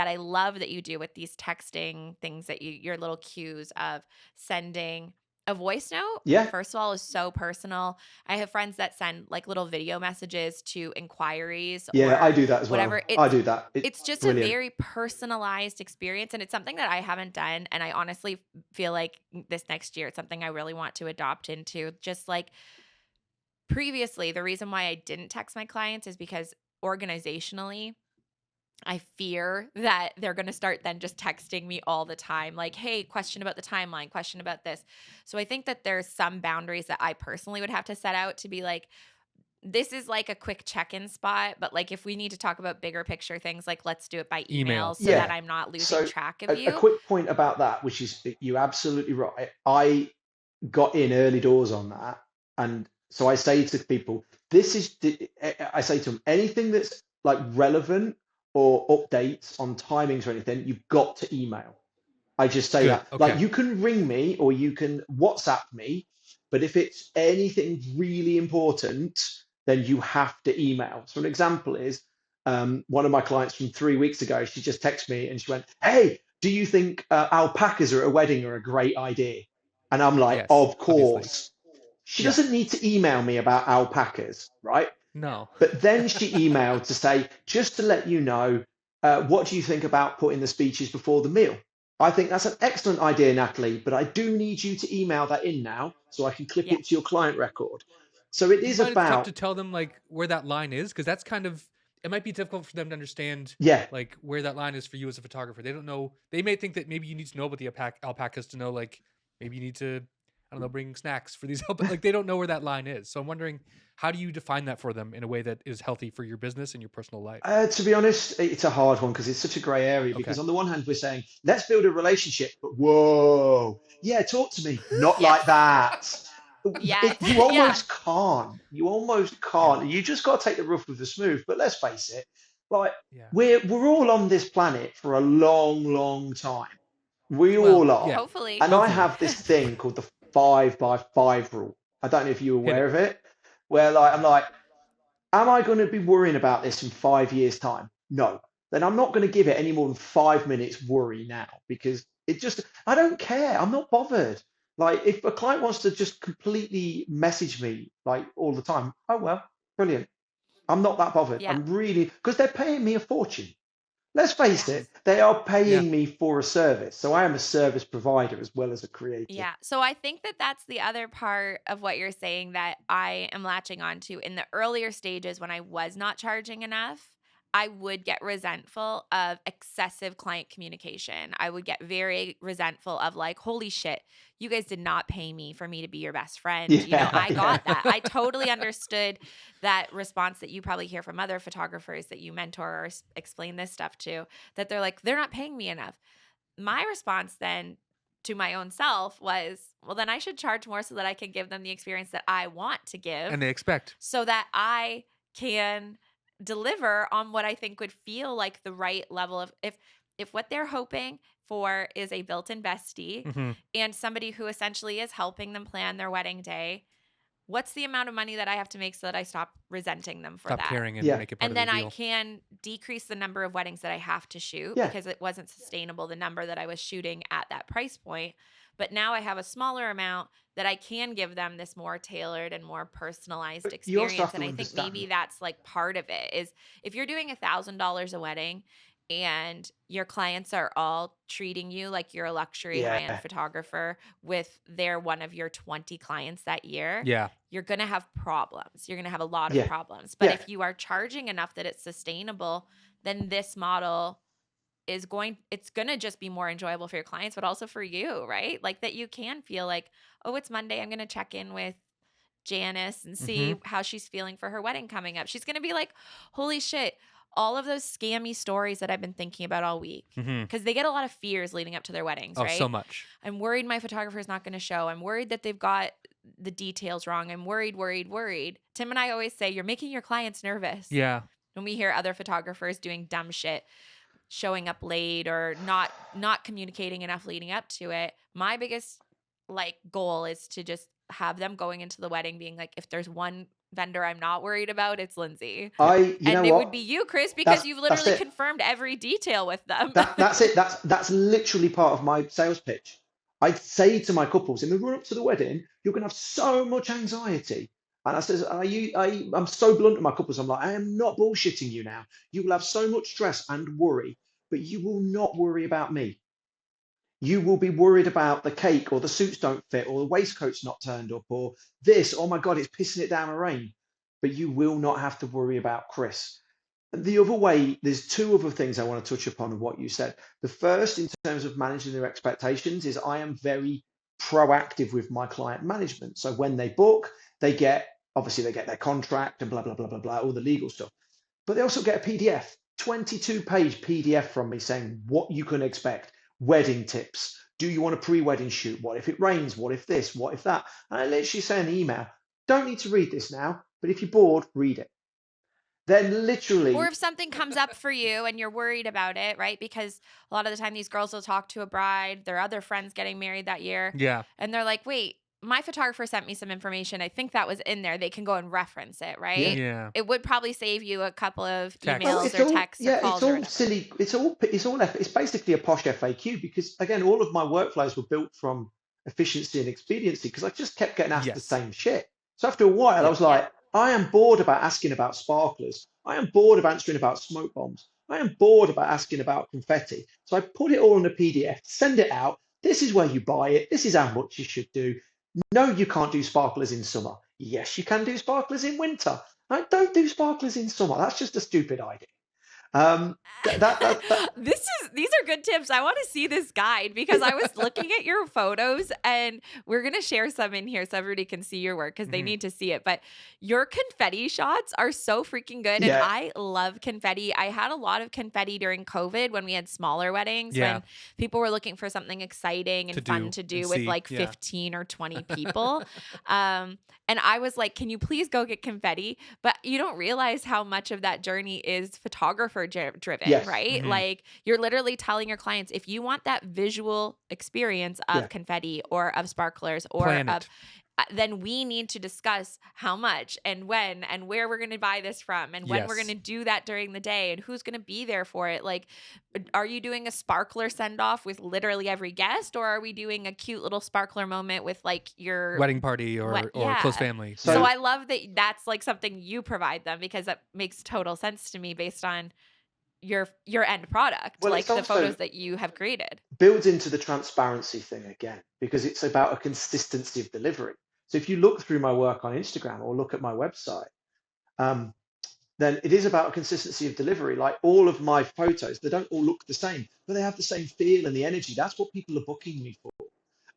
I love that you do with these texting things, that your little cues of sending a voice note, Yeah. first of all, is so personal. I have friends that send like little video messages to inquiries Yeah, or I do that as whatever. well. I do that. It's just brilliant. a very personalized experience, and it's something that I haven't done, and I honestly feel like this next year it's something I really want to adopt into. Just like previously, the reason why I didn't text my clients is because organizationally, I fear that they're going to start then just texting me all the time. Like, hey, question about the timeline, question about this. So I think that there's some boundaries that I personally would have to set out to be like, this is like a quick check-in spot, but like if we need to talk about bigger picture things, like let's do it by email so Yeah. that I'm not losing So track of a you. quick point about that, which is you're absolutely right. I got in early doors on that. And so I say to people, I say to them, anything that's like relevant or updates on timings or anything, you've got to email. I just say Good. that. Okay. Like you can ring me or you can WhatsApp me, but if it's anything really important, then you have to email. So an example is one of my clients from 3 weeks ago, she just texted me and she went, "Hey, do you think alpacas at a wedding are a great idea?" And I'm like, Yes, "Of obviously. course." She Yeah. doesn't need to email me about alpacas, right? No. But then she emailed to say, just to let you know, what do you think about putting the speeches before the meal? I think that's an excellent idea, Natalie, but I do need you to email that in now so I can clip Yeah. it to your client record. So it Do you is find it's tough to about, tell them like where that line is? Because that's kind of, it might be difficult for them to understand yeah, like where that line is for you as a photographer. They don't know. They may think that maybe you need to know about the alpacas to know like maybe you need to, I don't know, bring snacks for these like they don't know where that line is. So I'm wondering, how do you define that for them in a way that is healthy for your business and your personal life? to be honest, it's a hard one because it's such a grey area. Okay. Because on the one hand, we're saying, let's build a relationship, but whoa, yeah, talk to me, not Yes. like that. Yes. You Yeah. almost can't. You almost can't. Yeah. You just got to take the rough with the smooth. But let's face it, like Yeah. we're all on this planet for a long time. We Well, all are. yeah. Hopefully. And I Hopefully. have this thing called the 5 by 5 rule. I don't know if you're Hit aware it. of it, where like I'm like, am I going to be worrying about this in 5 years' time? No. Then I'm not going to give it any more than 5 minutes worry now because I don't care. I'm not bothered. Like, if a client wants to just completely message me like all the time, oh, well, brilliant. I'm not that bothered. Yeah. I'm really, because they're paying me a fortune. Let's face Yes. it, they are paying Yeah. me for a service. So I am a service provider as well as a creative. Yeah. So I think that that's the other part of what you're saying that I am latching onto. In the earlier stages when I was not charging enough, I would get resentful of excessive client communication. I would get very resentful of like, holy shit, you guys did not pay me for me to be your best friend. I got that. I totally understood that response that you probably hear from other photographers that you mentor or explain this stuff to, that they're like, they're not paying me enough. My response then to my own self was, well, then I should charge more so that I can give them the experience that I want to give, And they expect. so that I can deliver on what I think would feel like the right level of, if what they're hoping for is a built-in bestie Mm-hmm. and somebody who essentially is helping them plan their wedding day, what's the amount of money that I have to make so that I stop resenting them for Stop that? caring and Yeah. make it part And of the then I deal. can decrease the number of weddings that I have to shoot Yeah. because it wasn't sustainable, the number that I was shooting at that price point. But now I have a smaller amount that I can give them this more tailored and more personalized But you also experience. have And to I think maybe understand. that's like part of it is if you're doing $1,000 a wedding and your clients are all treating you like you're a luxury high-end Yeah. photographer with they're one of your 20 clients that year, Yeah. you're going to have problems. You're going to have a lot of Yeah. problems. But Yeah. if you are charging enough that it's sustainable, then this model it's going to just be more enjoyable for your clients, but also for you, right? Like that you can feel like, oh, it's Monday. I'm going to check in with Janice and see Mm-hmm. how she's feeling for her wedding coming up. She's going to be like, holy shit, all of those scammy stories that I've been thinking about all week. Mm-hmm. Because they get a lot of fears leading up to their weddings, Oh, right? so much. I'm worried my photographer is not going to show. I'm worried that they've got the details wrong. I'm worried. Tim and I always say, you're making your clients nervous. Yeah. When we hear other photographers doing dumb shit, showing up late or not communicating enough leading up to it, my biggest like goal is to just have them going into the wedding being like, if there's one vendor I'm not worried about, it's Lindsay. You And know it would what? be you, Chris, because you've That's literally it. confirmed every detail with them. That's it. That's literally part of my sales pitch. I say to my couples in the run up to the wedding, you're gonna have so much anxiety. And I says, I'm so blunt to my couples. I'm like, I am not bullshitting you now. You will have so much stress and worry, but you will not worry about me. You will be worried about the cake or the suits don't fit or the waistcoat's not turned up or this, oh my God, it's pissing it down with rain. But you will not have to worry about Chris. The other way, there's two other things I want to touch upon of what you said. The first, in terms of managing their expectations, is I am very proactive with my client management. So when they book, obviously they get their contract and blah, blah, blah, blah, blah, all the legal stuff. But they also get a PDF, 22-page PDF from me saying what you can expect, wedding tips. Do you want a pre-wedding shoot? What if it rains? What if this? What if that? And I literally say in the email, don't need to read this now, but if you're bored, read it. Then literally, or if something comes up for you and you're worried about it, right? Because a lot of the time these girls will talk to a bride, their other friends getting married that year, Yeah. and they're like, wait, my photographer sent me some information. I think that was in there. They can go and reference it, right? Yeah. Yeah. It would probably save you a couple of Text. well, emails it's or all texts or yeah, calls it's or all whatever. silly. It's basically a posh FAQ because again, all of my workflows were built from efficiency and expediency because I just kept getting asked the Yes. same shit. So after a while, I Yeah. was like, I am bored about asking about sparklers. I am bored of answering about smoke bombs. I am bored about asking about confetti. So I put it all in a PDF, send it out. This is where you buy it. This is how much you should do. No, you can't do sparklers in summer. Yes, you can do sparklers in winter. I don't do sparklers in summer. That's just a stupid idea. That These are good tips. I want to see this guide because I was looking at your photos and we're going to share some in here so everybody can see your work because they Mhm. need to see it. But your confetti shots are so freaking good. And Yeah. I love confetti. I had a lot of confetti during COVID when we had smaller weddings, Yeah. when people were looking for something exciting and To fun do to and do with see, like yeah. 15 or 20 people. And I was like, can you please go get confetti? But you don't realize how much of that journey is photographer driven, Yes. right? Mhm. Like you're literally telling your clients, if you want that visual experience of Yeah. confetti or of sparklers or Plan of it. then we need to discuss how much and when and where we're going to buy this from and when we're Yes. going to do that during the day and who's going to be there for it. Like, are you doing a sparkler send off with literally every guest, or are we doing a cute little sparkler moment with like your Wedding party or close yeah. family. So- So Yeah. I love that that's like something you provide them because that makes total sense to me based on your end product, Well, like it's the also- photos that you have created. Builds into the transparency thing again because it's about a consistency of delivery. So if you look through my work on Instagram or look at my website, then it is about a consistency of delivery. Like all of my photos, they don't all look the same, but they have the same feel and the energy. That's what people are booking me for.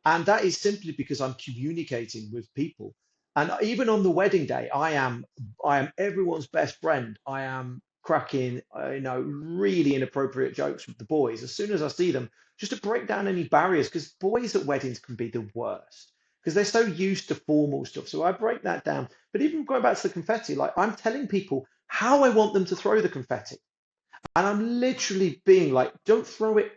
And that is simply because I'm communicating with people. And even on the wedding day, I am everyone's best friend. I am cracking, really inappropriate jokes with the boys as soon as I see them, just to break down any barriers. Because boys at weddings can be the worst because they're so used to formal stuff. So I break that down. But even going back to the confetti, like I'm telling people how I want them to throw the confetti. And I'm literally being like, don't throw it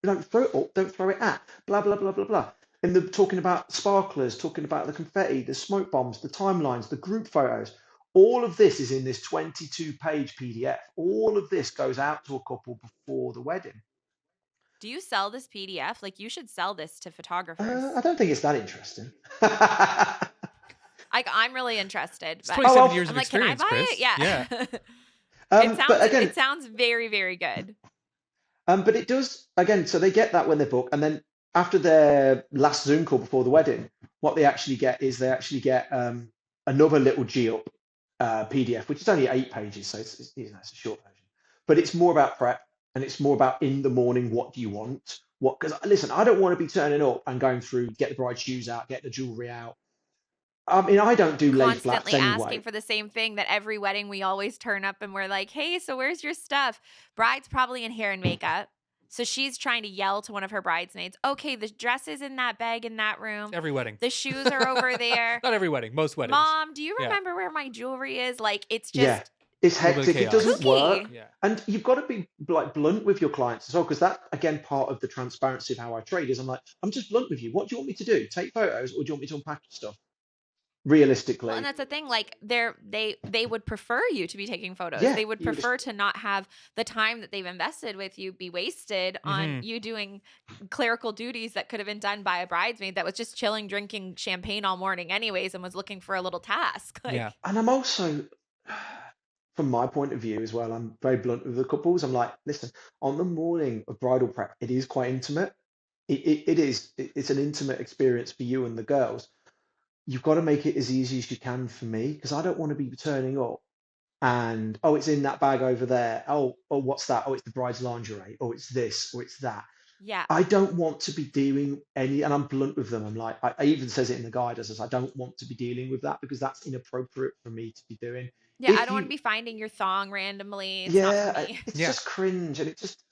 up, don't throw it at, blah, blah, blah, blah, blah. And they're talking about sparklers, talking about the confetti, the smoke bombs, the timelines, the group photos. All of this is in this 22-page PDF. All of this goes out to a couple before the wedding. Do you sell this PDF? Like, you should sell this to I photographers. don't think it's that interesting. Like, I'm really interested. It's But 27 well, years I'm of like, can I experience, buy Chris. it? Yeah. but again, It sounds very, very good. but it does again. So they get that when they book, and then after their last Zoom call before the wedding, what they actually get is another little GUP PDF, which is only 8 pages, so it's a short version. But it's more about prep, and it's more about in the morning. What do you want? What? Because listen, I don't want to be turning up and going through, get the bride's shoes out, get the jewelry out. I mean, I don't do lay flats Constantly asking anyway. for the same thing that every wedding we always turn up and we're like, hey, so where's your stuff? Bride's probably in hair and makeup. So she's trying to yell to one of her bridesmaids, okay, the dress is in that bag in that room. Every wedding. The shoes are over there. Not every wedding, most weddings. Mom, do you Yeah. remember where my jewelry is? Like, it's Yeah, just it's A little bit of hectic. It chaos. doesn't kooky. work. Yeah. And you've got to be like blunt with your clients as well, because that again part of the transparency of how I trade is I'm just blunt with you. What do you want me to do? Take photos, or do you want me to unpack stuff? Well, Realistically, and that's the thing. Like, they would prefer you to be taking photos. yeah, They would you would prefer to not have the time that they've invested with you be wasted on you doing clerical duties that could have been done by a bridesmaid that was just chilling, drinking champagne all morning, anyways, and was looking for a little task. Like, Yeah. and I'm also, from my point of view as well, I'm very blunt with the couples. I'm like, listen, on the morning of bridal prep, it is quite intimate. It's an intimate experience for you and the girls. You've got to make it as easy as you can for me, because I don't want to be turning up and oh, it's in that bag over there. Oh, what's that? Oh, it's the bride's lingerie. Oh, it's this or it's that. yeah. I don't want to be doing any, and I'm blunt with them. I'm like, I even says it in the guide as I don't want to be dealing with that because that's inappropriate for me to be doing. Yeah, I If don't want to you, be finding your thong randomly. It's not for yeah, me. it's Yeah. just cringe, and it just.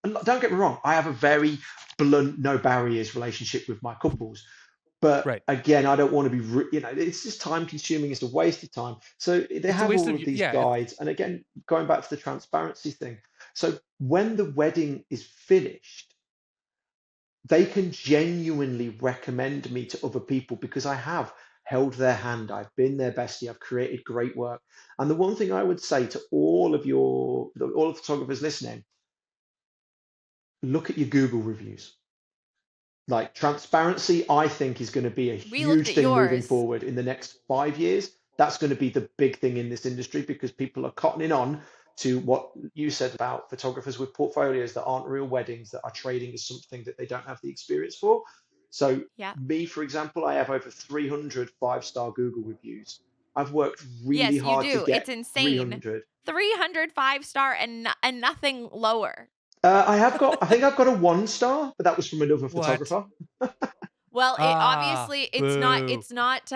And don't get me wrong, I have a very blunt, no barriers relationship with my couples. But Right. again, I don't want to be, it's just time consuming. It's a waste of time. So they It's a have waste all of of these yeah. guides. And again, going back to the transparency thing. So when the wedding is finished, they can genuinely recommend me to other people because I have held their hand. I've been their bestie. I've created great work. And the one thing I would say to all of all of the photographers listening, look at your Google reviews. Like transparency, I think is going to be a We looked huge at thing moving yours. forward in the next 5 years. That's going to be the big thing in this industry because people are cottoning on to what you said about photographers with portfolios that aren't real weddings, that are trading as something that they don't have the experience for. So, Yeah. me, for example, I have over 300 five-star Google reviews. I've worked really Yes, you hard to do. It's get insane. 300. 300 5-star and nothing lower. I think I've got a 1 star, but that was from another What? photographer. Well, Ah, obviously boo. it's not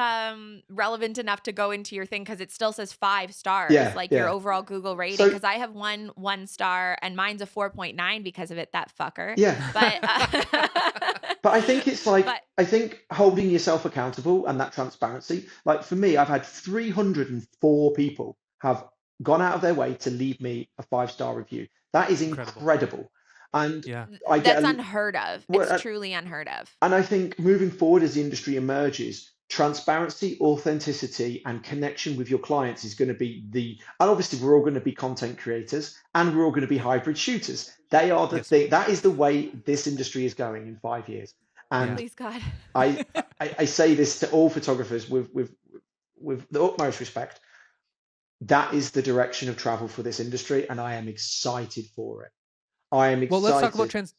relevant enough to go into your thing because it still says 5 stars, Yeah, like your yeah. overall Google rating. So, Because I have 1 star and mine's a 4.9 because of it, that fucker. yeah. But But I think it's like, but I think holding yourself accountable and that transparency. Like for me, I've had 304 people have gone out of their way to leave me a 5-star review. That is Incredible. incredible. And Yeah. I get that's a, unheard of. well, It's truly unheard of. and I think moving forward as the industry emerges, transparency, authenticity, and connection with your clients is going to be and obviously we're all going to be content creators and we're all going to be hybrid shooters. They are the Yes. thing, that is the way this industry is going in 5 years. Yeah. And Please God. I say this to all photographers with the utmost respect. That is the direction of travel for this industry, and I am excited for it. I am Well, let's talk about excited.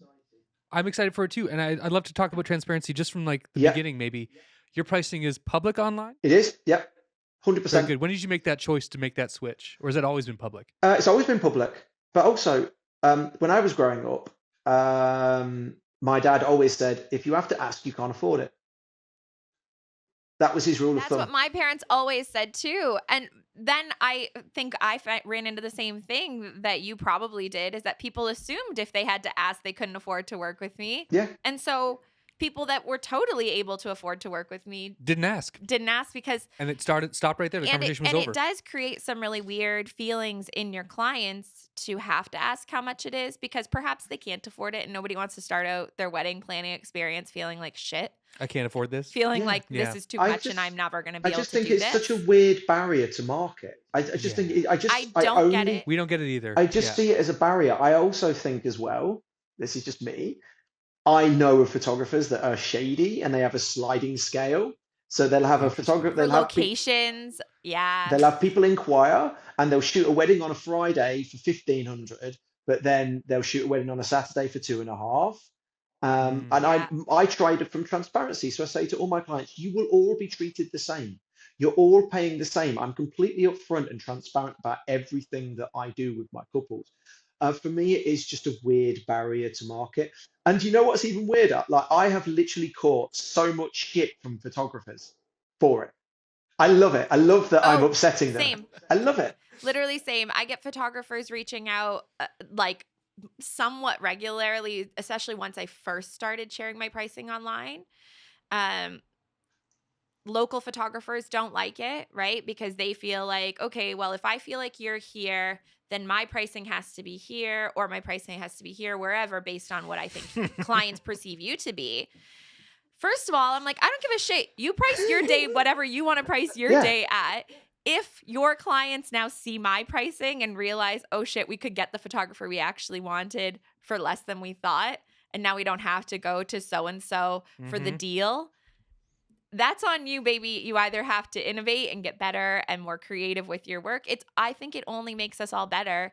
I'm excited for it too, and I'd love to talk about transparency just from like the Yeah, beginning. Maybe your pricing is public online. it is. Yep, Very 100%. good. When did you make that choice to make that switch, or has it always been public? It's always been public, but also when I was growing up, my dad always said, if you have to ask, you can't afford it. That was his rule of That's what thumb. my parents always said too. And then I think ran into the same thing that you probably did, is that people assumed if they had to ask, they couldn't afford to work with me. Yeah, And so people that were totally able to afford to work with me Didn't ask. didn't ask because And it stopped right there. The conversation was and over. it does create some really weird feelings in your clients to have to ask how much it is because perhaps they can't afford it and nobody wants to start out their wedding planning experience feeling like shit, I can't afford this. feeling Yeah. like Yeah. this is too I much and I'm just never going to I be able just to think do it's this. such a weird barrier to market. I just Yeah. think I don't get it. We don't get it either. I just Yeah. see it as a barrier. I also think as well, this is just me, I know of photographers that are shady and they have a sliding scale. So they'll have a Interesting. photographer, For locations, yeah. they'll have people inquire and they'll shoot a wedding on a Friday for 1,500, but then they'll shoot a wedding on a Saturday for 2.5. And Yeah. I tried it from transparency. So I say to all my clients, you will all be treated the same. You're all paying the same. I'm completely upfront and transparent about everything that I do with my couples. For me, it is just a weird barrier to market. And you know what's even weirder? Like I have literally caught so much shit from photographers for it. I love it. I love that I'm Oh, upsetting them. same. I love it. Literally same. I get photographers reaching out like somewhat regularly, especially once I first started sharing my pricing online. Um, local photographers don't like it, right? Because they feel like, okay, well, if I feel like you're here, then my pricing has to be here or my pricing has to be here, wherever, based on what I think clients perceive you to be. First of all, I'm like, I don't give a shit. You price your day, whatever you want to price your Yeah. day at. If your clients now see my pricing and realize, oh shit, we could get the photographer we actually wanted for less than we thought, and now we don't have to go to so and so for the deal, that's on you, baby. You either have to innovate and get better and more creative with your work. I think it only makes us all better.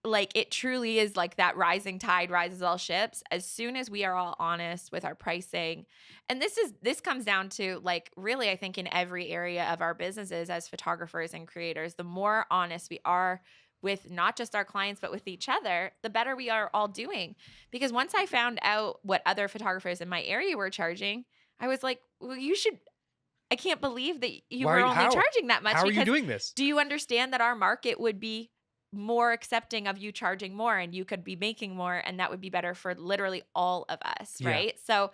Like it truly is like that rising tide rises all ships. As soon as we are all honest with our pricing, and this comes down to like really, I think in every area of our businesses as photographers and creators, the more honest we are with not just our clients but with each other, the better we are all doing. Because once I found out what other photographers in my area were charging, I was like, well, you should. I can't believe that you were only charging that much. How are you because doing this? do you understand that our market would be more accepting of you charging more and you could be making more and that would be better for literally all of us, Yeah. right? So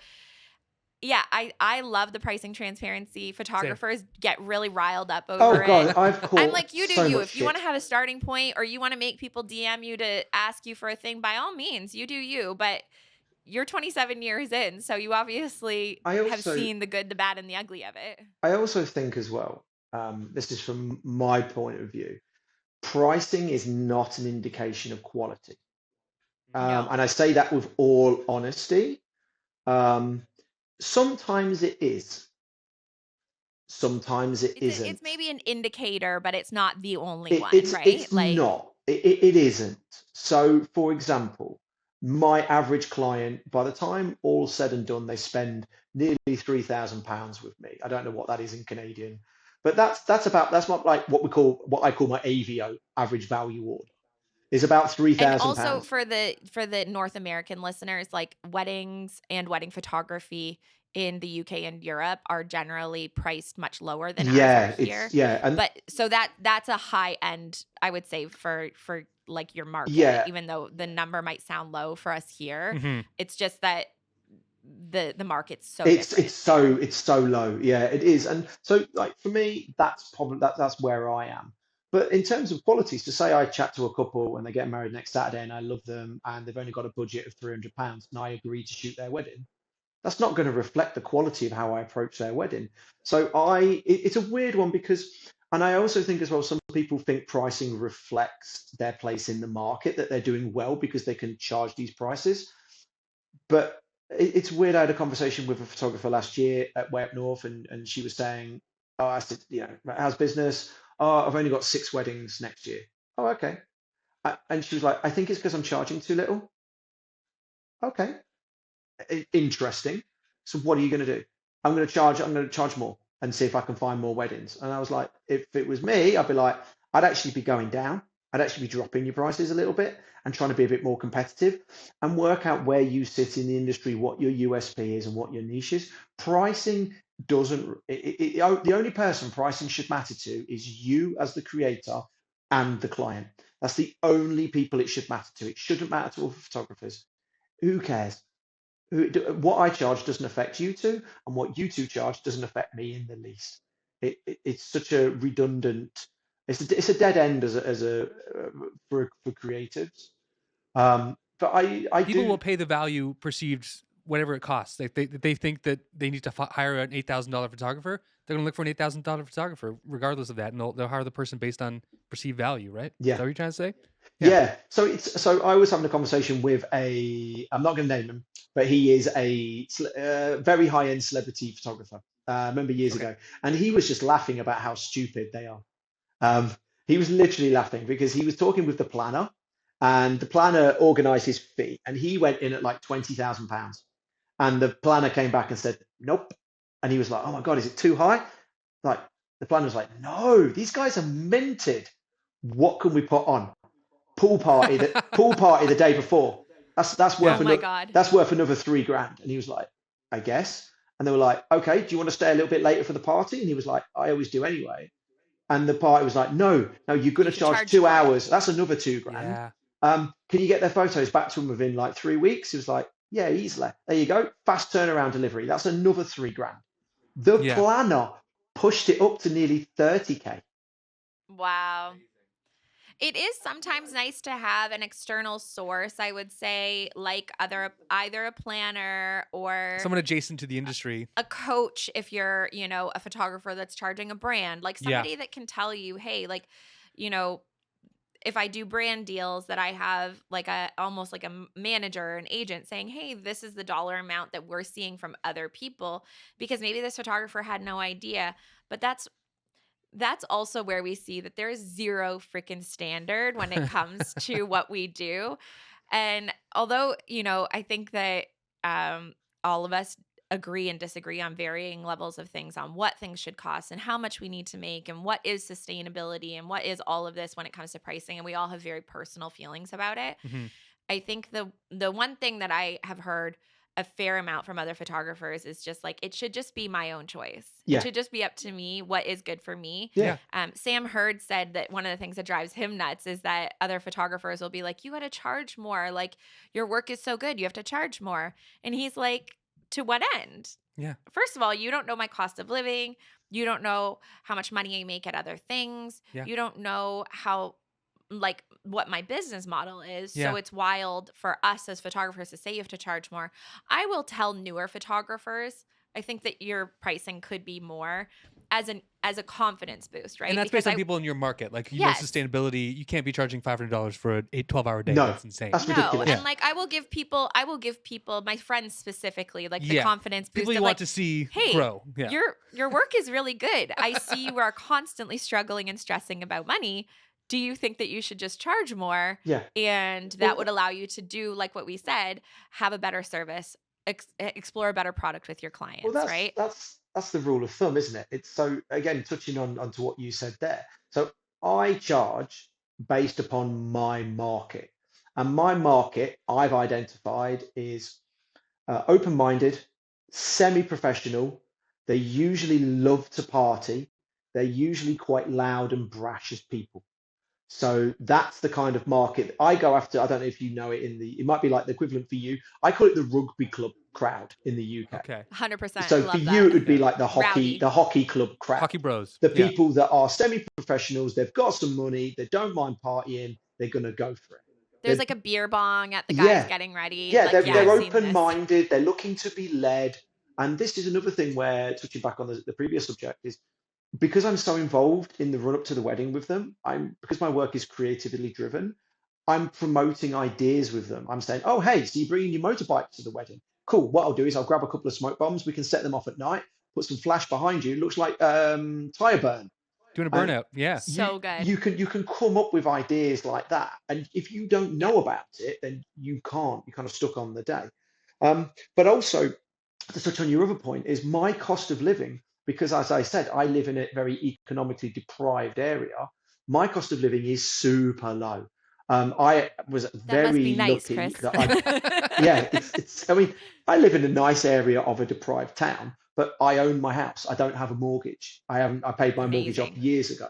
yeah, I love the pricing transparency. Photographers get really riled up Oh over God, it. I've caught I'm like, you do so you. much If you want shit. to have a starting point or you want to make people DM you to ask you for a thing, by all means, you do you. But you're 27 years in, so you obviously I have also seen the good, the bad, and the ugly of it. I also think as well, this is from my point of view, pricing is not an indication of quality. No. And I say that with all honesty. Um, sometimes it is, sometimes it It's isn't. maybe an indicator, but it's not the only It, one, it's right? it's Like, not. It isn't. So, for example, my average client, by the time all's said and done, they spend nearly £3,000 with me. I don't know what that is in Canadian, but that's what like what I call my AVO, average value order, is about three and thousand also pounds. for the North American listeners, like weddings and wedding photography in the UK and Europe are generally priced much lower than ours are Yeah, here. and But so that's a high end, I would say, for like your market, yeah, even though the number might sound low for us here. Mhm. It's just that the market's so it's different so there. it's so low. Yeah, it is. And so like for me, that's probably that's where I am. But in terms of quality, so say I chat to a couple and they get married next Saturday and I love them and they've only got a budget of £300 and I agree to shoot their wedding, that's not going to reflect the quality of how I approach their wedding. So it's a weird one because, and I also think as well, some people think pricing reflects their place in the market, that they're doing well because they can charge these prices. But it's weird. I had a conversation with a photographer last year at Way Up North, and she was saying, "Oh, I said, how's business? Oh, I've only got 6 weddings next year. Oh, okay." And she was like, "I think it's because I'm charging too little." Okay, interesting. So what are you going to do? I'm going to charge more and see if I can find more weddings. And I was like, if it was me, I'd be like, I'd actually be going down. I'd actually be dropping your prices a little bit and trying to be a bit more competitive and work out where you sit in the industry, what your USP is and what your niche is. Pricing doesn't, the only person pricing should matter to is you as the creator and the client. That's the only people it should matter to. It shouldn't matter to all photographers. Who cares? What I charge doesn't affect you two, and what you two charge doesn't affect me in the least. It's such a redundant. It's a dead end for creatives. But I People will do. pay the value perceived whatever it costs. They think that they need to hire an $8,000 photographer. They're going to look for an $8,000 photographer regardless of that, and they'll hire the person based on perceived value, right? Is Yeah. that what you're trying to say? Yeah. Yeah, so I was having a conversation with I'm not going to name him, but he is a very high-end celebrity photographer. I remember years Okay. ago, and he was just laughing about how stupid they are. Um, he was literally laughing because he was talking with the planner, and the planner organized his fee, and he went in at like £20,000, and the planner came back and said, "Nope," and he was like, "Oh my God, is it too high?" Like the planner was like, "No, these guys are minted. What can we put on?" Pool party the day before. That's Yeah. worth Oh my another God. that's worth another 3 grand. And he was like, I guess. And they were like, okay, do you want to stay a little bit later for the party? And he was like, I always do anyway. And the party was like, no, you're going You to should charge charge two for it. hours. That's another 2 grand. Yeah. Can you get their photos back to him within like 3 weeks? He was like, yeah, easily. There you go. Fast turnaround delivery. That's another 3 grand. The Yeah. planner pushed it up to nearly 30K. Wow. It is sometimes nice to have an external source, I would say, like either a planner or Someone adjacent to the industry. a coach if you're, a photographer that's charging a brand, like Yeah. somebody that can tell you, hey, like, you know, if I do brand deals that I have like almost like a manager, an agent saying, hey, this is the dollar amount that we're seeing from other people, because maybe this photographer had no idea. But that's also where we see that there is zero freaking standard when it comes to what we do. And although, I think that all of us agree and disagree on varying levels of things, on what things should cost and how much we need to make and what is sustainability and what is all of this when it comes to pricing. And we all have very personal feelings about it. Mm-hmm. I think the one thing that I have heard a fair amount from other photographers is just like, it should just be my own choice. Yeah. It should just be up to me what is good for me. Yeah. Sam Hurd said that one of the things that drives him nuts is that other photographers will be like, you got to charge more. Like, your work is so good, you have to charge more. And he's like, to what end? Yeah. First of all, you don't know my cost of living. You don't know how much money I make at other things. Yeah. You don't know like what my business model is. Yeah. So it's wild for us as photographers to say you have to charge more. I will tell newer photographers, I think that your pricing could be more as a confidence boost, right? And that's Because based on people in your market. Like, Yes. sustainability, you can't be charging $500 for an 12-hour day. No, That's insane. that's No, ridiculous. and like I will give people, my friends specifically, like the Yeah. confidence boost People you of want like, to see hey, grow. Yeah. your work is really good. I see you are constantly struggling and stressing about money. Do you think that you should just charge more? Yeah. And that would allow you to do, like what we said, have a better service, explore a better product with your clients, Well, right? that's the rule of thumb, isn't it? It's so again touching onto what you said there. So I charge based upon my market, and my market I've identified is open-minded, semi-professional. They usually love to party. They're usually quite loud and brash as people. So that's the kind of market I go after. I don't know if you know it it might be like the equivalent for you. I call it the rugby club crowd in the UK. Okay. 100%. So love for that. you, it would be Yeah. like the Rowdy. hockey club crowd. Hockey bros. The Yeah. people that are semi-professionals, they've got some money, they don't mind partying, they're gonna go for it. There's They're- like a beer bong at the guys Yeah. getting ready. yeah, like, they're, yeah, they're I've seen this. open-minded, they're looking to be led. And this is another thing where, touching back on the previous subject, is because I'm so involved in the run up to the wedding with them, because my work is creatively driven, I'm promoting ideas with them. I'm saying, oh, hey, so you're bringing your motorbike to the wedding. Cool. What I'll do is I'll grab a couple of smoke bombs. We can set them off at night, put some flash behind you. It looks like tire burn. Doing a burnout. Yeah. So good. You can come up with ideas like that. And if you don't know about it, then you can't. You're kind of stuck on the day. But also, to touch on your other point, is my cost of living, because as I said, I live in a very economically deprived area. My cost of living is super low. I was That must very be nice, lucky Chris. that yeah, I mean, I live in a nice area of a deprived town, but I own my house. I don't have a mortgage. I paid my mortgage off Amazing. years ago.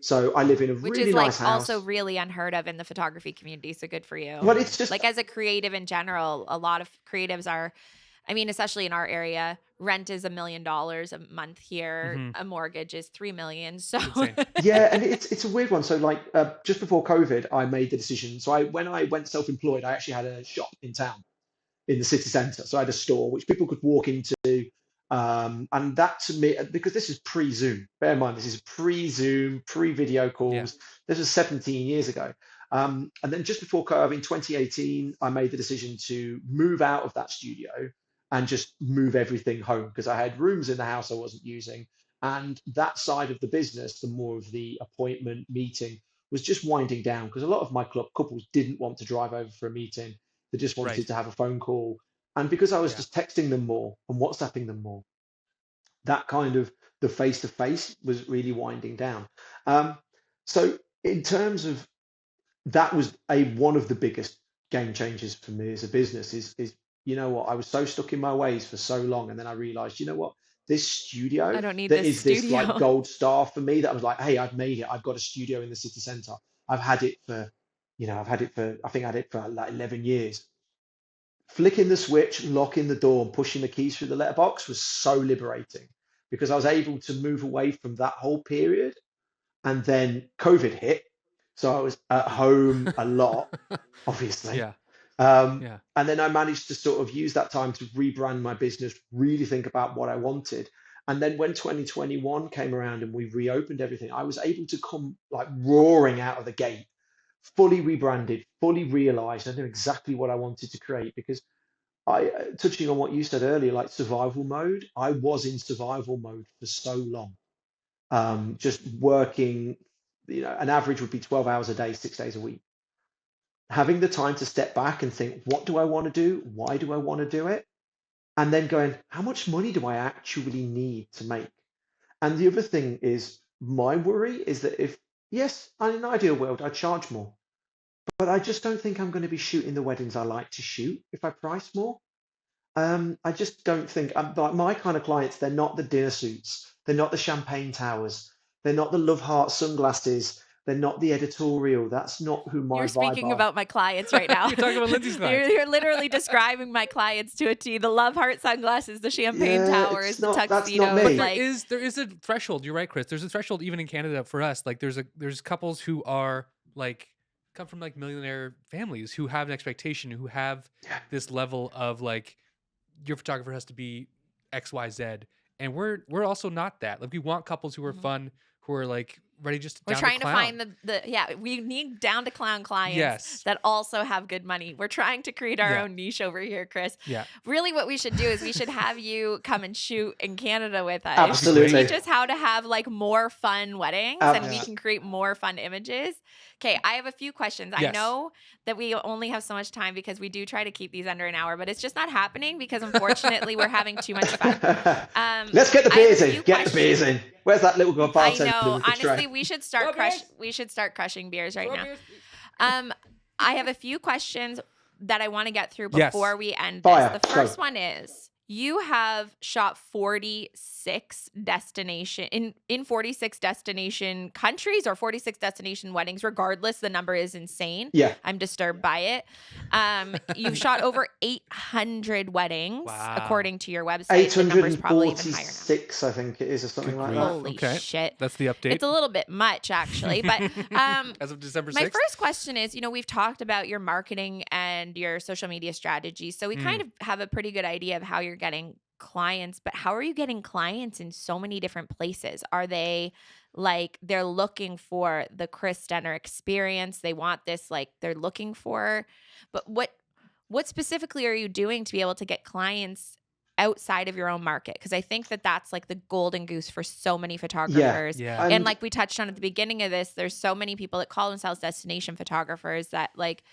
So I live in a Which really is like nice house. also really unheard of in the photography community. So good for you. Well, it's just Like as a creative in general, a lot of creatives are I mean, especially in our area, rent is $1 million a month here. Mhm. A mortgage is 3 million. So It's insane. Yeah, and it's a weird one. So like just before COVID, I made the decision. So when I went self-employed, I actually had a shop in town in the city centre. So I had a store which people could walk into. And that to me, because this is pre-Zoom, bear in mind, this is pre-Zoom, pre-video Yeah. calls. This was 17 years ago. And then just before COVID in 2018, I made the decision to move out of that studio and just move everything home because I had rooms in the house I wasn't using. And that side of the business, the more of the appointment meeting, was just winding down because a lot of my club couples didn't want to drive over for a meeting. They just wanted Right. to have a phone call. And because I was Yeah. just texting them more and WhatsApping them more, that kind of the face to face was really winding down. Um, so in terms of that was a one of the biggest game changers for me as a business is you know what, I was so stuck in my ways for so long, and then I realized, you know what, this studio I don't need that this is this like studio. gold star for me, that I was like, hey, I've made it. I've got a studio in the city center. I've had it for, I've had it for, I think I had it for like 11 years. Flicking the switch, locking the door, and pushing the keys through the letterbox was so liberating because I was able to move away from that whole period. And then COVID hit. So I was at home a lot, obviously. Yeah. Um, Yeah. and then I managed to sort of use that time to rebrand my business, really think about what I wanted. And then when 2021 came around and we reopened everything, I was able to come like roaring out of the gate, fully rebranded, fully realized. I knew exactly what I wanted to create because touching on what you said earlier, like survival mode, I was in survival mode for so long, just working, an average would be 12 hours a day, 6 days a week. Having the time to step back and think, what do I want to do? Why do I want to do it? And then going, how much money do I actually need to make? And the other thing is, my worry is that if, yes, in an ideal world, I charge more, but I just don't think I'm going to be shooting the weddings I like to shoot if I price more. I just don't think like my kind of clients. They're not the dinner suits. They're not the champagne towers. They're not the love heart sunglasses. They're not the editorial. That's not who my You're vibe speaking are. about my clients right now. You're talking about Lindsay's you're, clients. you're literally describing my clients to a T. The love heart sunglasses, the champagne Yeah, towers, it's the not. That's not tuxedos. me. Like, There is a threshold. You're right, Chris. There's a threshold even in Canada for us. Like there's couples who are like come from like millionaire families who have an expectation, who have Yeah. this level of like your photographer has to be XYZ. And we're also not that. Like we want couples who are Mhm. fun, who are like ready just we're down trying to clown. find we need down to clown clients Yes. that also have good money. We're trying to create our Yeah. own niche over here, Chris. Yeah. Really what we should do is we should have you come and shoot in Canada with us. Absolutely. Teach us how to have like more fun weddings and we Yeah. can create more fun images. Okay, I have a few questions. I Yes. know that we only have so much time because we do try to keep these under an hour, but it's just not happening because unfortunately we're having too much fun. Let's get the I have beers a in. few Get the beers in. Where's that little girl I bartender know. with the tray? Honestly, we should start crushing beers right now. I have a few questions that I want to get through Yes. before we end Fire. this. The first one is you have shot 46 in 46 destination countries or 46 destination weddings. Regardless, the number is insane. Yeah. I'm disturbed by it. You've shot over 800 weddings, Wow. according to your website. The number's probably even higher now. 846, I think it is, or something Good like grief. that. Holy Okay. shit. That's the update. It's a little bit much, actually. But as of December 6th. my first question is, we've talked about your marketing and your social media strategy. So we kind of have a pretty good idea of how you're getting clients, but how are you getting clients in so many different places? Are they like they're looking for the Chris Stenner experience? They want this, like they're looking for, but what specifically are you doing to be able to get clients outside of your own market? Because I think that that's like the golden goose for so many photographers. Yeah. And like we touched on at the beginning of this, there's so many people that call themselves destination photographers that like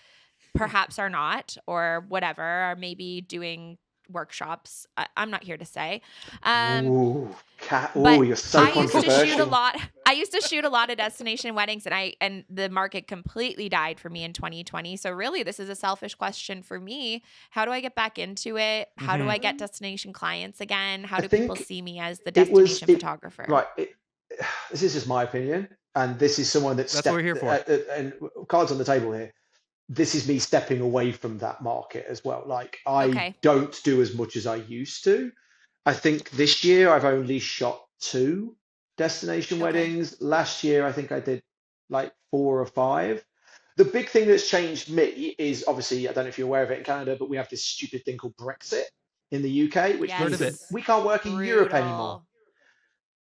perhaps are not, or whatever, are maybe doing workshops. I'm not here to say. Ooh, But you're so I used to controversial. shoot a lot. I used to shoot a lot of destination weddings, and the market completely died for me in 2020. So really, this is a selfish question for me. How do I get back into it? How do I get destination clients again? How I do people think see me as the it was- destination photographer? Right. This is just my opinion, and this is someone that's That's what we're here for. and cards on the table here. this is me stepping away from that market as well. Like I Okay. don't do as much as I used to. I think this year I've only shot two destination Okay. weddings. Last year I think I did like four or five. The big thing that's changed me is obviously, I don't know if you're aware of it in Canada, but we have this stupid thing called Brexit in the UK, which Heard means of that it. Yes. we can't work in Europe anymore.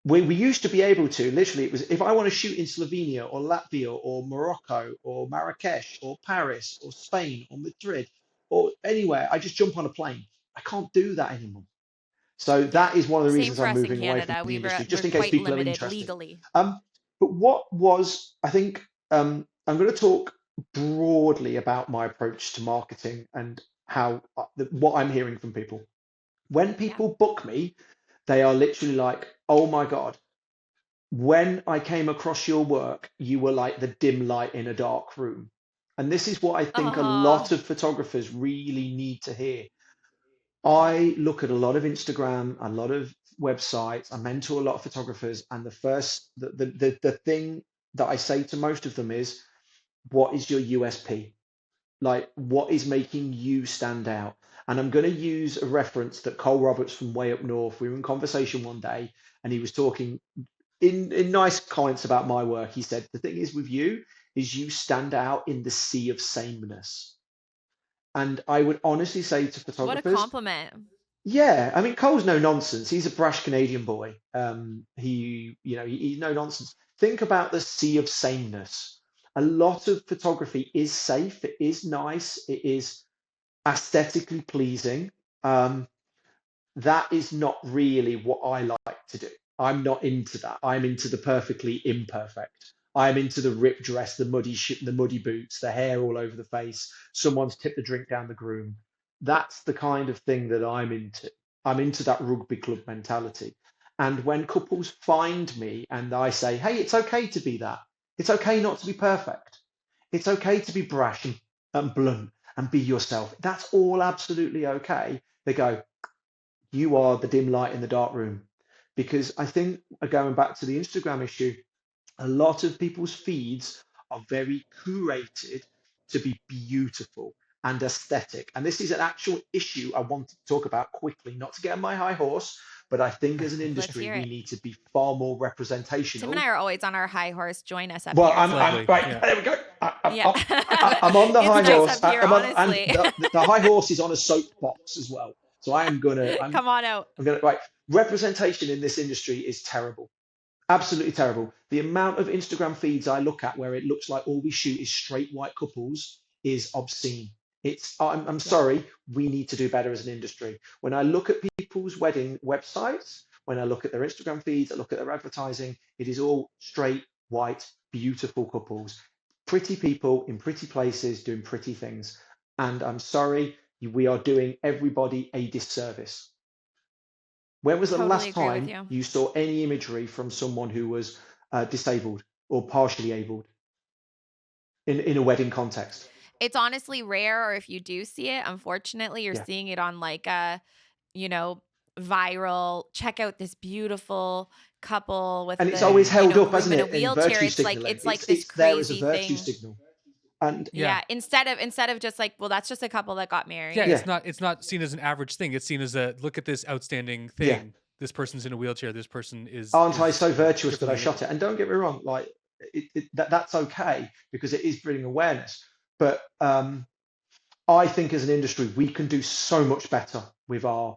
Brutal. We used to be able to, literally, it was if I want to shoot in Slovenia or Latvia or Morocco or Marrakesh or Paris or Spain or Madrid or anywhere, I just jump on a plane. I can't do that anymore. So Yeah. that is one of the Same reasons for I'm us in moving away from Canada. the industry, We're just in case quite people are limited interested. legally. But what was, I think, I'm going to talk broadly about my approach to marketing and how what I'm hearing from people. When Yeah. people book me, they are literally like, oh my God, when I came across your work, you were like the dim light in a dark room. And this is what I think a lot Oh, of photographers really need to hear. yeah. I look at a lot of Instagram, a lot of websites, I mentor a lot of photographers, and the thing that I say to most of them is, what is your USP? Like, what is making you stand out? And I'm going to use a reference that Cole Roberts from Way Up North, we were in conversation one day, and he was talking in nice comments about my work. He said, the thing is with you is you stand out in the sea of sameness. And I would honestly say to What a photographers, compliment. yeah, I mean, Cole's no nonsense. He's a brash Canadian boy. He's no nonsense. Think about the sea of sameness. A lot of photography is safe. It is nice. It is aesthetically pleasing. Um, that is not really what I like to do. I'm not into that. I'm into the perfectly imperfect. I'm into the ripped dress, the muddy the muddy boots, the hair all over the face. Someone's tipped the drink down the groom. That's the kind of thing that I'm into. I'm into that rugby club mentality. And when couples find me and I say, "Hey, it's okay to be that. It's okay not to be perfect. It's okay to be brash and blunt and be yourself. That's all absolutely okay." They go, you are the dim light in the dark room. Because I think, going back to the Instagram issue, a lot of people's feeds are very curated to be beautiful and aesthetic. And this is an actual issue I wanted to talk about quickly, not to get on my high horse, but I think as an Let's industry, hear we it. need to be far more Tim and representational. I are always on our high horse. Join us up Well, here. I'm, So I'm Lovely. right. Yeah. There we go. yeah. I'm on the It's high nice horse. up here, And honestly. the high horse is on a soapbox as well. So Come on out. right. Representation in this industry is terrible. Absolutely terrible. The amount of Instagram feeds I look at where it looks like all we shoot is straight white couples is obscene. I'm Yeah. sorry, we need to do better as an industry. When I look at people's wedding websites, when I look at their Instagram feeds, I look at their advertising, it is all straight white, beautiful couples, pretty people in pretty places doing pretty things. And I'm sorry, we are doing everybody a disservice. When was the Totally last agree with time you. you saw any imagery from someone who was disabled or partially abled in a wedding context? It's honestly rare, or if you do see it, unfortunately, you're Yeah. seeing it on like a, you know, viral, check out this beautiful couple with And it's always the, held up, groom hasn't in a it, in wheelchair. virtue It's like signaling. it's like this It's there as a crazy virtue thing. signal. And Yeah. Yeah. Instead of just like, well, that's just a couple that got married. Yeah, yeah, it's not seen as an average thing. It's seen as a look at this outstanding yeah. thing. This person's in a wheelchair. This person Aren't I is so virtuous that I differently shot able. it? And don't get me wrong, like that's okay because it is bringing awareness. But I think as an industry, we can do so much better with our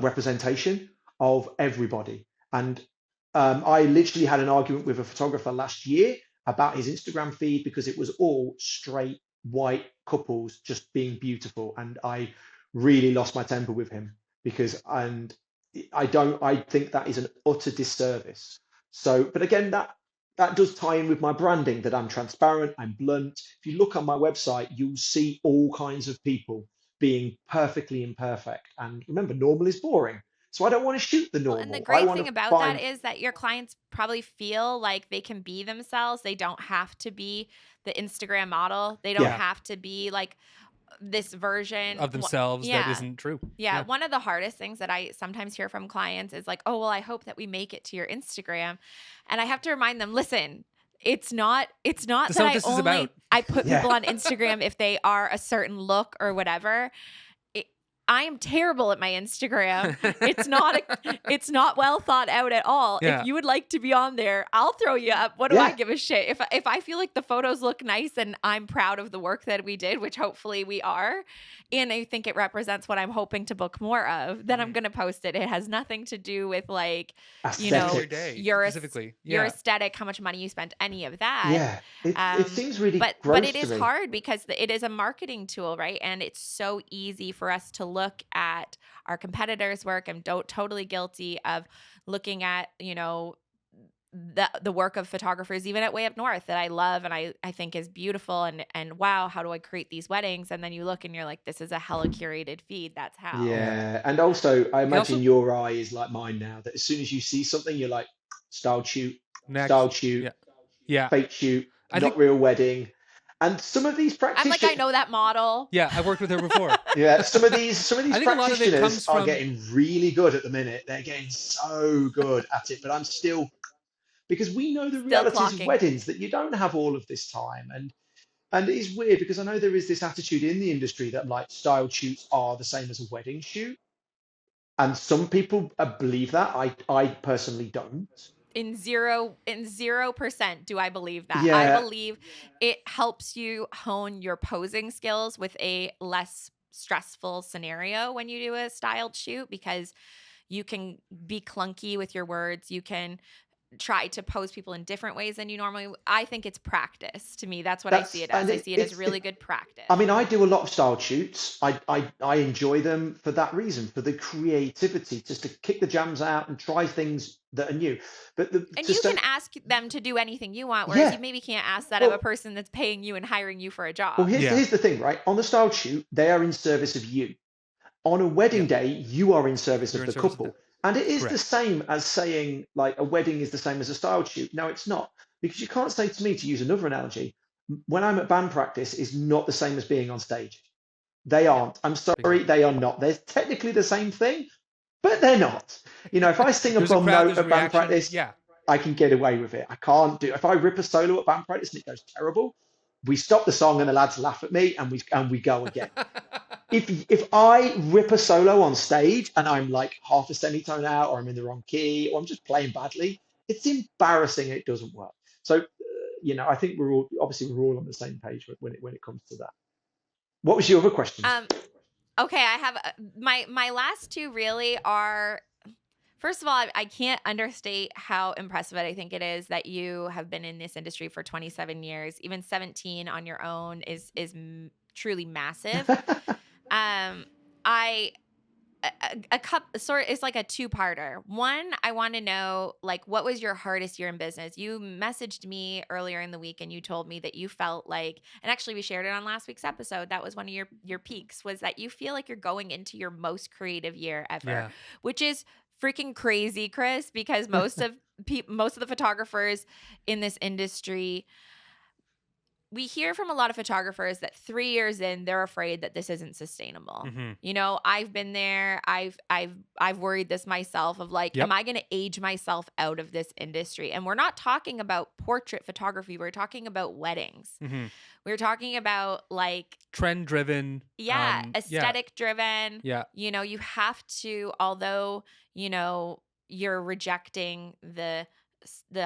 representation of everybody. And I literally had an argument with a photographer last year about his Instagram feed because it was all straight white couples just being beautiful. And I really lost my temper with him because, and I think that is an utter disservice. So, but again, that does tie in with my branding that I'm transparent, I'm blunt. If you look on my website, you'll see all kinds of people being perfectly imperfect. And remember, normal is boring. So I don't want to shoot the Well, and the normal. I great want thing to about that find, is that your clients probably feel like they can be themselves. They don't have to be the Instagram model. They don't yeah, Yeah, have to be like this version. of themselves that Yeah. isn't true. Yeah. Yeah. One of the hardest things that I sometimes hear from clients is like, oh, well, I hope that we make it to your Instagram. And I have to remind them, listen, it's not That's that not what I this is about. only I put Yeah. people on Instagram if they are a certain look or whatever. I am terrible at my Instagram. It's not well thought out at all. Yeah. If you would like to be on there, I'll throw you up. What do Yeah. I give a shit? If I feel like the photos look nice and I'm proud of the work that we did, which hopefully we are, and I think it represents what I'm hoping to book more of, then I'm going to post it. It has nothing to do with like, you know, Your Aesthetics. day your specifically. your Yeah. aesthetic, how much money you spent, any of that. Yeah. It seems really but gross it to is me. hard because it is a marketing tool, right? And it's so easy for us to look at our competitors' work. I'm totally guilty of looking at, you know, the work of photographers, even at Way Up North, that I love and I think is beautiful, and wow, how do I create these weddings? And then you look and you're like, this is a hella curated feed. That's how. Yeah. And also, I imagine also- your eye is like mine now, that as soon as you see something, you're like, style shoot, Next. style shoot, Yeah. Yeah. fake shoot, I not think- real wedding. And some of these I'm practitioners, like, I know that model. Yeah. I worked with her before. yeah, some of these I think a lot of it practitioners comes are from- getting really good at the minute. They're getting so good at it, but I'm still, because we know the Still realities clocking. of weddings, that you don't have all of this time. And it is weird because I know there is this attitude in the industry that like style shoots are the same as a wedding shoot. And some people believe that. I personally don't. In 0% do I believe that. Yeah. I believe it helps you hone your posing skills with a less stressful scenario when you do a styled shoot, because you can be clunky with your words. You can try to pose people in different ways than you normally. I think it's practice. To me, that's what I see it as. I see it as really good practice. I mean, I do a lot of style shoots. I enjoy them for that reason, for the creativity, just to kick the jams out and try things that are new. But And you can ask them to do anything you want, whereas Yeah. you maybe can't ask that of Well- a person that's paying you and hiring you for a job. Well, Yeah. here's the thing, right? On the style shoot, they are in service of you. On a wedding day, you are in service You're of in the service of couple. them. And it is the Correct. same as saying like a wedding is the same as a style shoot. No, it's not. Because you can't say to me, to use another analogy, when I'm at band practice is not the same as being on stage. They aren't. I'm sorry, they are not. They're technically the same thing, but they're not. You know, if I sing a There's a bum crowd, note there's a at band reaction. practice, Yeah. I can get away with it. I can't do. If I rip a solo at band practice and it goes terrible, we stop the song and the lads laugh at me and we go again. If I rip a solo on stage and I'm like half a semitone out, or I'm in the wrong key, or I'm just playing badly, it's embarrassing. It doesn't work. So, you know, I think we're all on the same page when it comes to that. What was your other question? Okay, I have my last two really are. First of all, I can't understate how impressive I think it is that you have been in this industry for 27 years. Even 17 on your own is truly massive. It's like a two-parter. One, I want to know, like, what was your hardest year in business? You messaged me earlier in the week and you told me that you felt like, and actually we shared it on last week's episode, that was one of your peaks, was that you feel like you're going into your most creative year ever, Yeah. which is freaking crazy, Chris, because most of the photographers in this industry, we hear from a lot of photographers that 3 years in, they're afraid that this isn't sustainable. Mm-hmm. You know, I've been there. I've worried this myself of like, Yep. am I going to age myself out of this industry? And we're not talking about portrait photography. We're talking about weddings. Mm-hmm. We're talking about like, Trend driven. aesthetic driven. Yeah. You know, you have to, although, you know, you're rejecting the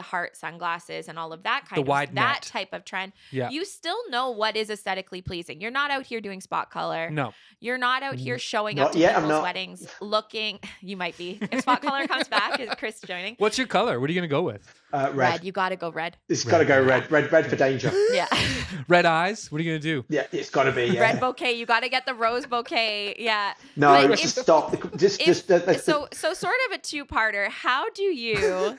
heart sunglasses and all of that kind The of wide that net. type of trend. Yeah. You still know what is aesthetically pleasing. You're not out here doing spot color. No. You're not out here showing Not up to yet, I'm people's not. weddings looking. You might be. If spot color comes back, is Chris joining? What's your color? What are you gonna go with? Red. You got to go red. It's got to go red. Red for danger. Yeah. Red eyes. What are you gonna do? Yeah, it's got to be. Yeah. Red bouquet. You got to get the rose bouquet. Yeah. No, Like, let's just stop. So sort of a two-parter. How do you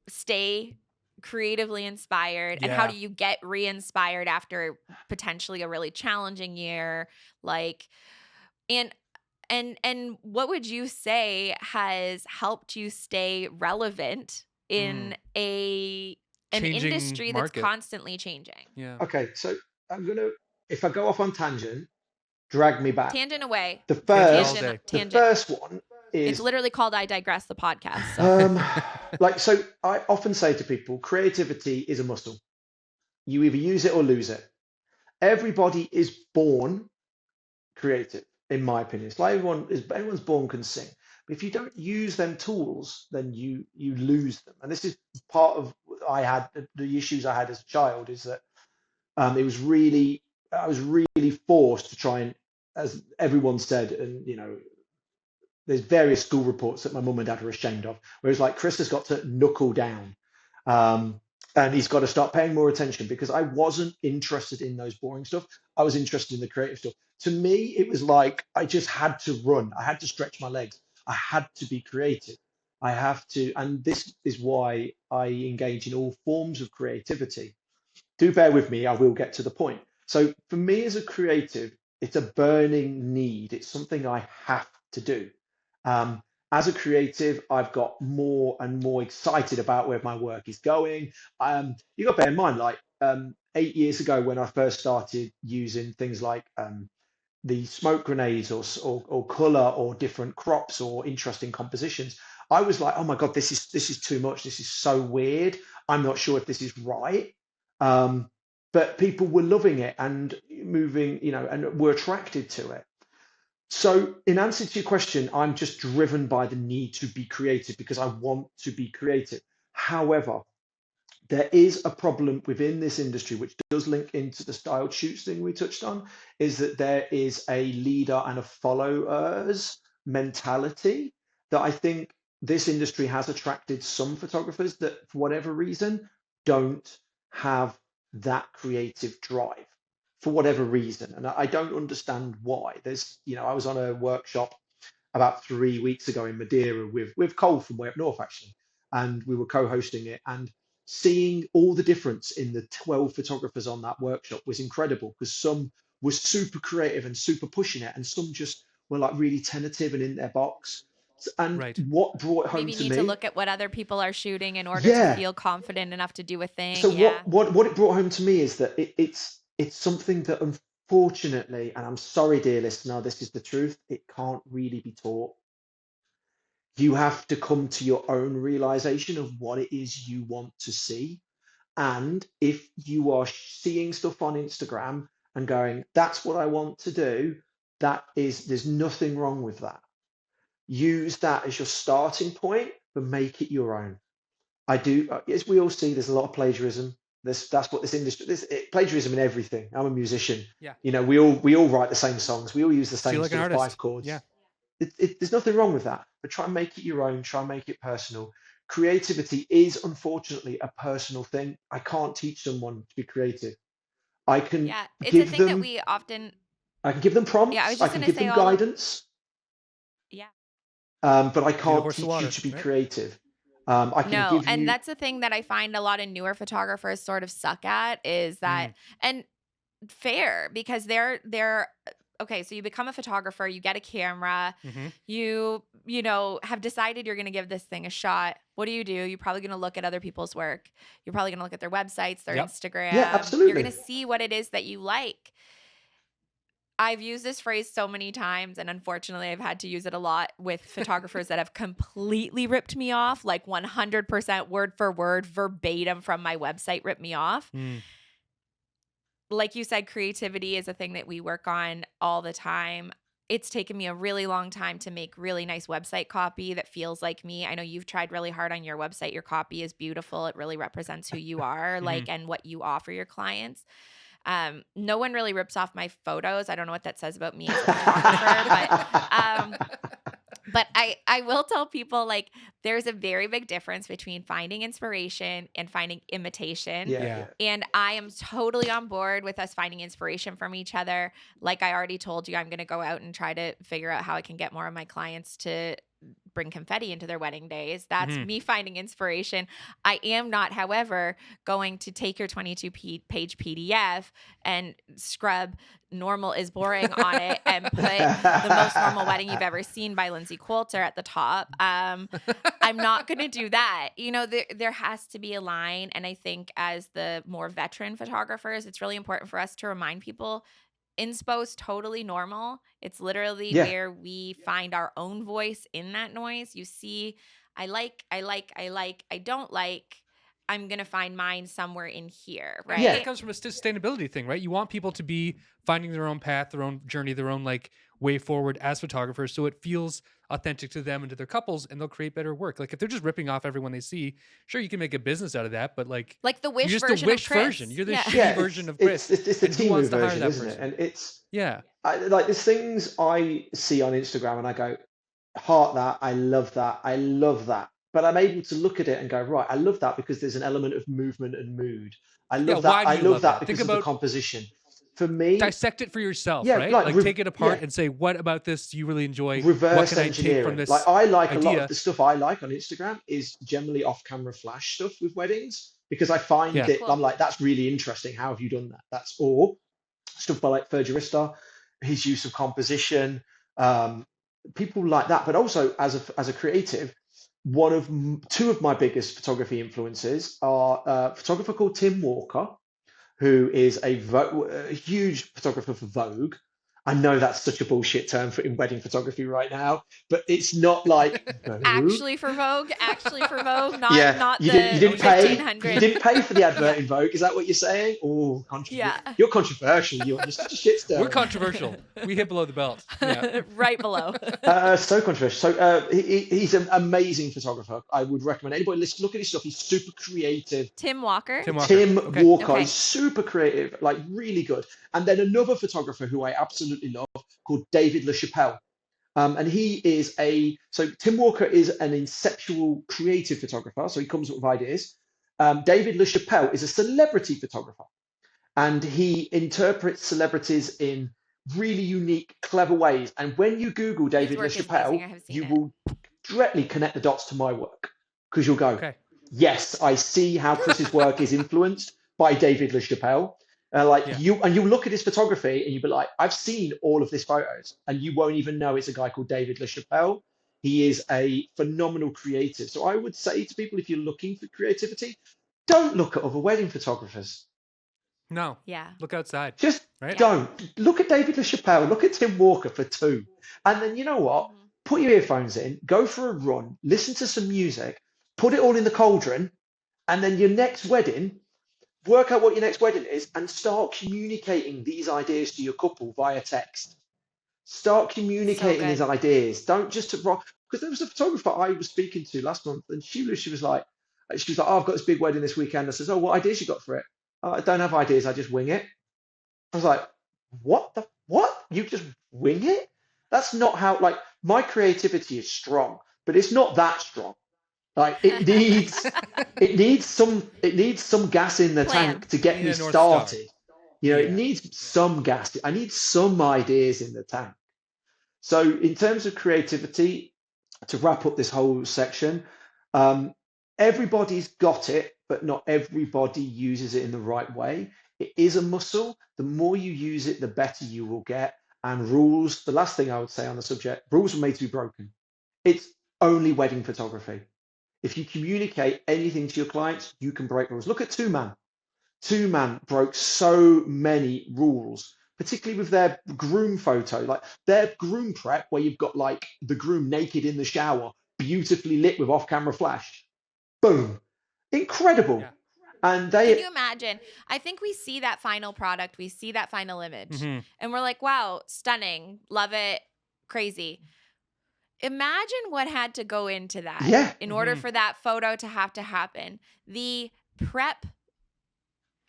stay creatively inspired, and how Yeah. do you get re-inspired after potentially a really challenging year? Like, and what would you say has helped you stay relevant in an Changing industry market. that's constantly changing? Yeah. Okay, so if I go off on tangent, drag me back. Tangent away. The Tangent all first, day. the Tangent. first one It's is literally called I Digress, the podcast. So. Like, so I often say to people, creativity is a muscle. You either use it or lose it. Everybody is born creative, in my opinion. It's like everyone's born can sing. But if you don't use them tools, then you lose them. And this is part of I had the issues I had as a child is that it was really I was really forced to try and, as everyone said, and there's various school reports that my mum and dad were ashamed of, where it's like Chris has got to knuckle down, um, and he's got to start paying more attention because I wasn't interested in those boring stuff. I was interested in the creative stuff. To me, it was like I just had to run. I had to stretch my legs. I had to be creative. I have to, and this is why I engage in all forms of creativity. Do bear with me, I will get to the point. So for me as a creative, it's a burning need. It's something I have to do. Um, as a creative, I've got more and more excited about where my work is going. You got to bear in mind, like 8 years ago when I first started using things like the smoke grenades or color or different crops or interesting compositions, I was like, oh my God, this is too much. This is so weird. I'm not sure if this is right. Um, but people were loving it and moving, and were attracted to it. So, in answer to your question, I'm just driven by the need to be creative because I want to be creative. However, there is a problem within this industry, which does link into the styled shoots thing we touched on, is that there is a leader and a followers mentality that I think this industry has attracted some photographers that, for whatever reason, don't have that creative drive for whatever reason. And I don't understand why. I was on a workshop about 3 weeks ago in Madeira with Cole from way up north actually, and we were co-hosting it. And seeing all the difference in the 12 photographers on that workshop was incredible because some were super creative and super pushing it, and some just were like really tentative and in their box. And Right. what brought it home Maybe to need to me, look at what other people are shooting in order to yeah. feel confident enough to do a So thing. Yeah. what it brought home to me is that it's something that unfortunately, and I'm sorry, dear listener, this is the truth, it can't really be taught. You have to come to your own realization of what it is you want to see. And if you are seeing stuff on Instagram and going, that's what I want to do, there's nothing wrong with that. Use that as your starting point, but make it your own. I do, as we all see, there's a lot of plagiarism. That's what this industry, plagiarism in everything. I'm a musician. Yeah. We all write the same songs. We all use the Feel same like an sort of artist. five chords. Yeah. There's nothing wrong with that, but try and make it your own. Try and make it personal. Creativity is unfortunately a personal thing. I can't teach someone to be creative. I can Yeah. It's a give thing that them, we often, I can give them yeah, I was prompts. I just can going to give say them all of, guidance, yeah. but I Lead a can't horse to teach you water. to be Right. creative. I can No, give and you, that's the thing that I find a lot of newer photographers sort of suck at is that, Mm. and fair, because they're okay, so you become a photographer, you get a camera, Hmm. you have decided you're going to give this thing a shot. What do? You're probably going to look at other people's work. You're probably going to look at their websites, their Yep. yeah, Instagram. You're going absolutely. to see what it is that you like. I've used this phrase so many times, and unfortunately, I've had to use it a lot with photographers that have completely ripped me off, like 100% word for word, verbatim from my website, ripped me off. Mm. Like you said, creativity is a thing that we work on all the time. It's taken me a really long time to make really nice website copy that feels like me. I know you've tried really hard on your website. Your copy is beautiful. It really represents who you are, Hmm. like, and what you offer your clients. No one really rips off my photos. I don't know what that says about me as a photographer, but I will tell people, like, there's a very big difference between finding inspiration and finding imitation. Yeah, Yeah. yeah. And I am totally on board with us finding inspiration from each other. Like I already told you, I'm going to go out and try to figure out how I can get more of my clients to bring confetti into their wedding days. That's Hmm. me finding inspiration. I am not, however, going to take your 22-page PDF and scrub normal is boring on it and put the most normal wedding you've ever seen by Lindsay Coulter at the top. I'm not going to do that. There has to be a line. And I think as the more veteran photographers, it's really important for us to remind people inspo's totally normal. It's literally Yeah, where we find our own voice in that noise. You see, I don't like. I'm going to find mine somewhere in here, right? That comes from a sustainability thing, right? You want people to be finding their own path, their own journey, their own like way forward as photographers, so it feels authentic to them and to their couples, and they'll create better work. Like if they're just ripping off everyone they see, sure you can make a business out of that, but like the Wish you're just version the Wish of Chris. version. You're the Yeah. shitty version of Chris. It's the and who Timu wants to hire version, that isn't it? person? And it's Yeah. like there's things I see on Instagram and I go, heart that, I love that, I love that. But I'm able to look at it and go, right, I love that because there's an element of movement and mood. I love why that. do I you love love that that? because Think of the about- composition. For me, Dissect it for yourself, Yeah, right? like Like re- take it apart yeah. and say, what about this do you really enjoy? What reverse can I take engineering. from this Like I like a lot idea? of the stuff I like on Instagram is generally off-camera flash stuff with weddings because I find Yeah. it. Cool. I'm like, that's really interesting. How have you done that? That's or stuff by like Fergarista, his use of composition, people like that. But also as a creative, two of my biggest photography influences are a photographer called Tim Walker, who is a huge photographer for Vogue. I know that's such a bullshit term for in wedding photography right now, but it's not like Vogue. Actually for Vogue, not Yeah, not you the didn't pay. 1500. You didn't pay for the advert in Vogue. Is that what you're saying? Oh, Yeah. You're controversial. You're such a shit stirrer. We're controversial. We hit below the belt. Yeah. Right below. So controversial. So he's an amazing photographer. I would recommend anybody look at his stuff. He's super creative. Tim Walker. Tim Walker. Tim Okay. Walker Okay. is super creative, like really good. And then another photographer who I absolutely love called David LaChapelle. And he is so Tim Walker is an inceptual creative photographer. So he comes up with ideas. David LaChapelle is a celebrity photographer. And he interprets celebrities in really unique, clever ways. And when you Google David work is amazing. I LaChapelle, have seen you it. will directly connect the dots to my work because you'll go, Okay. yes, I see how Chris's work is influenced by David LaChapelle. Yeah. You look at his photography and you'll be like, I've seen all of these photos, and you won't even know it's a guy called David LaChapelle. He is a phenomenal creative. So I would say to people, if you're looking for creativity, don't look at other wedding photographers. No. Yeah. Look outside. Just Right? don't. Look at David LaChapelle, look at Tim Walker for two. And then you know what? Put your earphones in, go for a run, listen to some music, put it all in the cauldron, and then your next wedding, work out what your next wedding is and start communicating these ideas to your couple via text. Start communicating these good. ideas. Don't just rock. Because there was a photographer I was speaking to last month, and she was like, oh, I've got this big wedding this weekend. I says, oh, what ideas you got for it? "Oh, I don't have ideas. I just wing it. I was like, what? You just wing it? That's not how, like, my creativity is strong, but it's not that strong. Like it needs some gas in the Plan. tank to get You me need a North Star. started. You know, it Yeah. needs some gas. I need some ideas in the tank. So in terms of creativity, to wrap up this whole section, everybody's got it, but not everybody uses it in the right way. It is a muscle. The more you use it, the better you will get. And rules, the last thing I would say on the subject, rules are made to be broken. It's only wedding photography. If you communicate anything to your clients, you can break rules. Look at Two Man. Two Man broke so many rules, particularly with their groom photo, like their groom prep, where you've got like the groom naked in the shower, beautifully lit with off-camera flash. Boom. Incredible. Yeah. And Can you imagine? I think we see that final product, we see that final image, Mhm. and we're like, wow, stunning, love it, crazy. Imagine what had to go into that Yeah. in order Mhm. for that photo to have to happen. The prep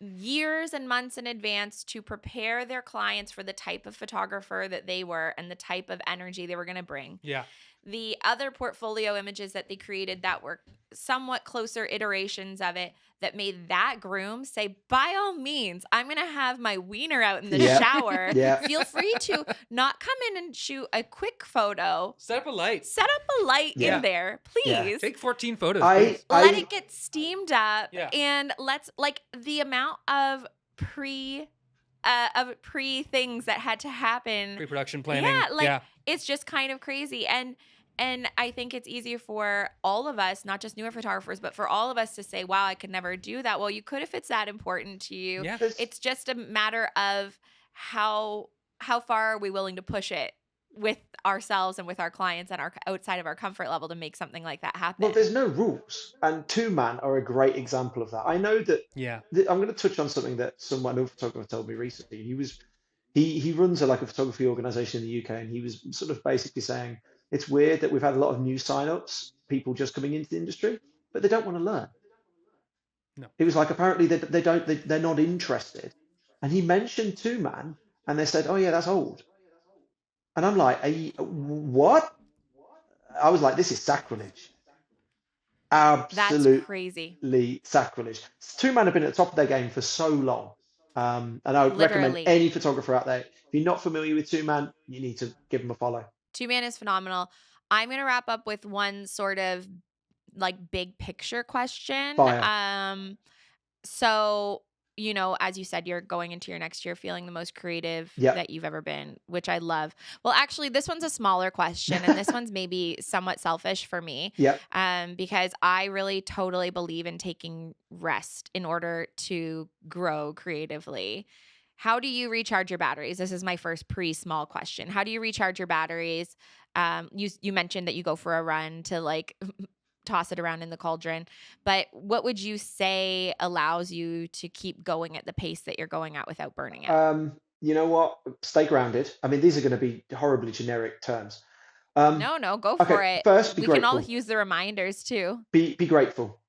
years and months in advance to prepare their clients for the type of photographer that they were and the type of energy they were going to bring. Yeah. The other portfolio images that they created that were somewhat closer iterations of it that made that groom say, by all means, I'm going to have my wiener out in the Yeah. shower. Yeah. Feel free to not come in and shoot a quick photo. Set up a light. Set up a light Yeah. in there, Yeah. please. Take 14 photos. I- please. Let it get steamed up. Yeah. And let's, like, the amount of pre things that had to happen. Pre-production planning. Yeah, like yeah. it's just kind of crazy. And I think it's easier for all of us, not just newer photographers, but for all of us to say, wow, I could never do that. Well, you could if it's that important to you. Yeah. It's just a matter of how far are we willing to push it with ourselves and with our clients and our outside of our comfort level to make something like that Well, happen. there's no rules, and two man are a great example of that. I know that, Yeah. I'm going to touch on something that someone, a photographer, told me recently. He runs like a photography organization in the UK, and he was sort of basically saying it's weird that we've had a lot of new signups, people just coming into the industry, but they don't want to learn. No. It was like apparently they're not interested, and he mentioned two man, and they said, "Oh yeah, that's old," and I'm like, "What?" I was like, "This is sacrilege, That's absolutely crazy. sacrilege." Two man have been at the top of their game for so long, and I would recommend Literally. any photographer out there. If you're not familiar with two man, you need to give them a follow. Two Man is phenomenal. I'm going to wrap up with one sort of like big picture question. Fire. So, as you said, you're going into your next year feeling the most creative Yep. that you've ever been, which I love. Well, actually, this one's a smaller question, and this one's maybe somewhat selfish for me, Yep. because I really totally believe in taking rest in order to grow creatively. How do you recharge your batteries? This is my first pre-small question. How do you recharge your batteries? You mentioned that you go for a run to like toss it around in the cauldron. But what would you say allows you to keep going at the pace that you're going at without burning out? You know what? Stay grounded. I mean, these are going to be horribly generic terms. Um, No, go okay, for it. first, be We can all grateful. use the reminders too. Be grateful.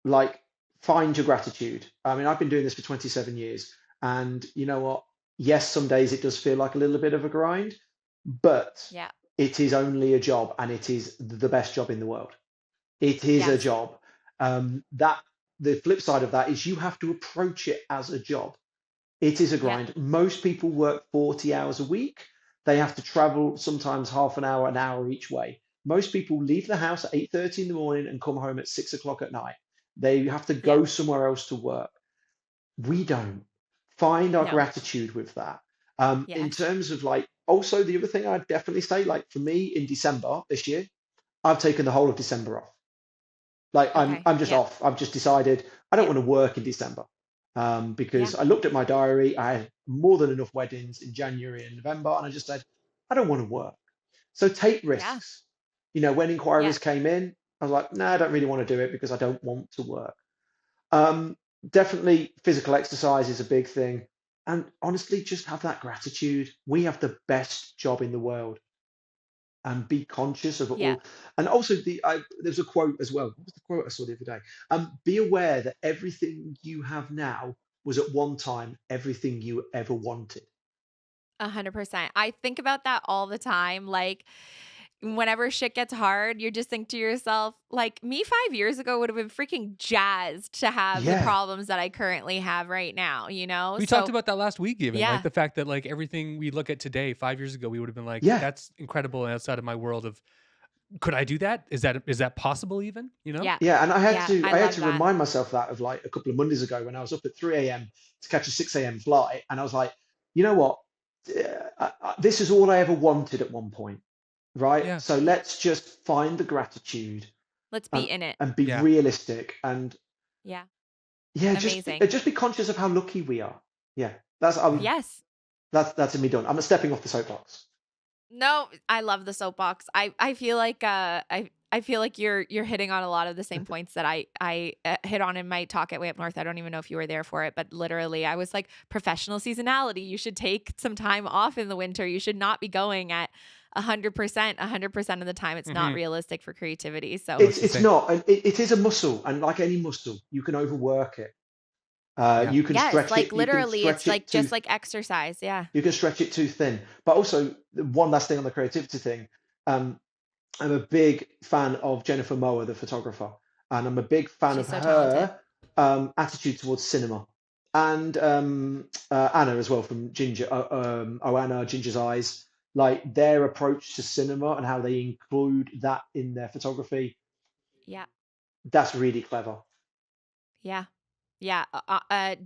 Like, find your gratitude. I mean, I've been doing this for 27 years, and you know what? Yes, some days it does feel like a little bit of a grind, but Yeah. it is only a job, and it is the best job in the world. It is a Yes. job. That the flip side of that is you have to approach it as a job. It is a Yeah. grind. Most people work 40 hours a week. They have to travel sometimes half an hour each way. Most people leave the house at 8:30 in the morning and come home at 6 o'clock at night. They have to Yeah. go somewhere else to work. We don't. Find our No. gratitude with that. In Yes. terms of like, also the other thing I'd definitely say, like for me in December this year, I've taken the whole of December off. Like Okay. I'm just Yep. off. I've just decided I don't Yep. want to work in December, Yeah. because I looked at my diary. I had more than enough weddings in January and November, and I just said I don't want to work. So take Yeah. risks. When Yeah. inquiries came in, I was like, no, I don't really want to do it because I don't want to work. Um, Definitely physical exercise is a big thing, and honestly, just have that gratitude. We have the best job in the world, and be conscious of it Yeah. all. And also, there's a quote as well. What was the quote I saw the other day? Be aware that everything you have now was at one time everything you ever wanted. 100%. I think about that all the time. Like, whenever shit gets hard, you just think to yourself, like, me 5 years ago would have been freaking jazzed to have the Yeah, problems that I currently have right now, you know? We talked So, about that last week, even like yeah. the fact that like everything we look at today, 5 years ago, we would have been like, yeah, "That's incredible and outside of my world of could I do that? Is that possible even?" You know? Yeah. yeah. And I had Yeah. to I I had love to that. remind myself that of like a couple of Mondays ago when I was up at 3 a.m. to catch a 6 a.m. flight, and I was like, you know what? This is all I ever wanted at one point, right? Yeah. So let's just find the gratitude, Let's be and in it. be Yeah. realistic, and Yeah. yeah, Amazing. just be conscious of how lucky we are. Yeah, Yes. that's me done. I'm stepping off the soapbox. No, I love the soapbox. I feel like I feel like you're hitting on a lot of the same points that I hit on in my talk at Way Up North. I don't even know if you were there for it, but literally I was like, professional seasonality. You should take some time off in the winter. You should not be going at 100% of the time. It's not Hmm. realistic for creativity. So No, It's it's it's insane. not, and it is a muscle, and like any muscle, you can overwork it. Yeah. You can yes, stretch like it. literally, it's like just like exercise. Yeah. You can stretch it too thin. But also, one last thing on the creativity thing. Um, I'm a big fan of Jennifer Mower, the photographer, and I'm a big fan of She's so talented. her attitude towards cinema, and Anna as well from Anna Ginger's Eyes. Like their approach to cinema and how they include that in their photography, Yeah. that's really clever. Yeah. Yeah.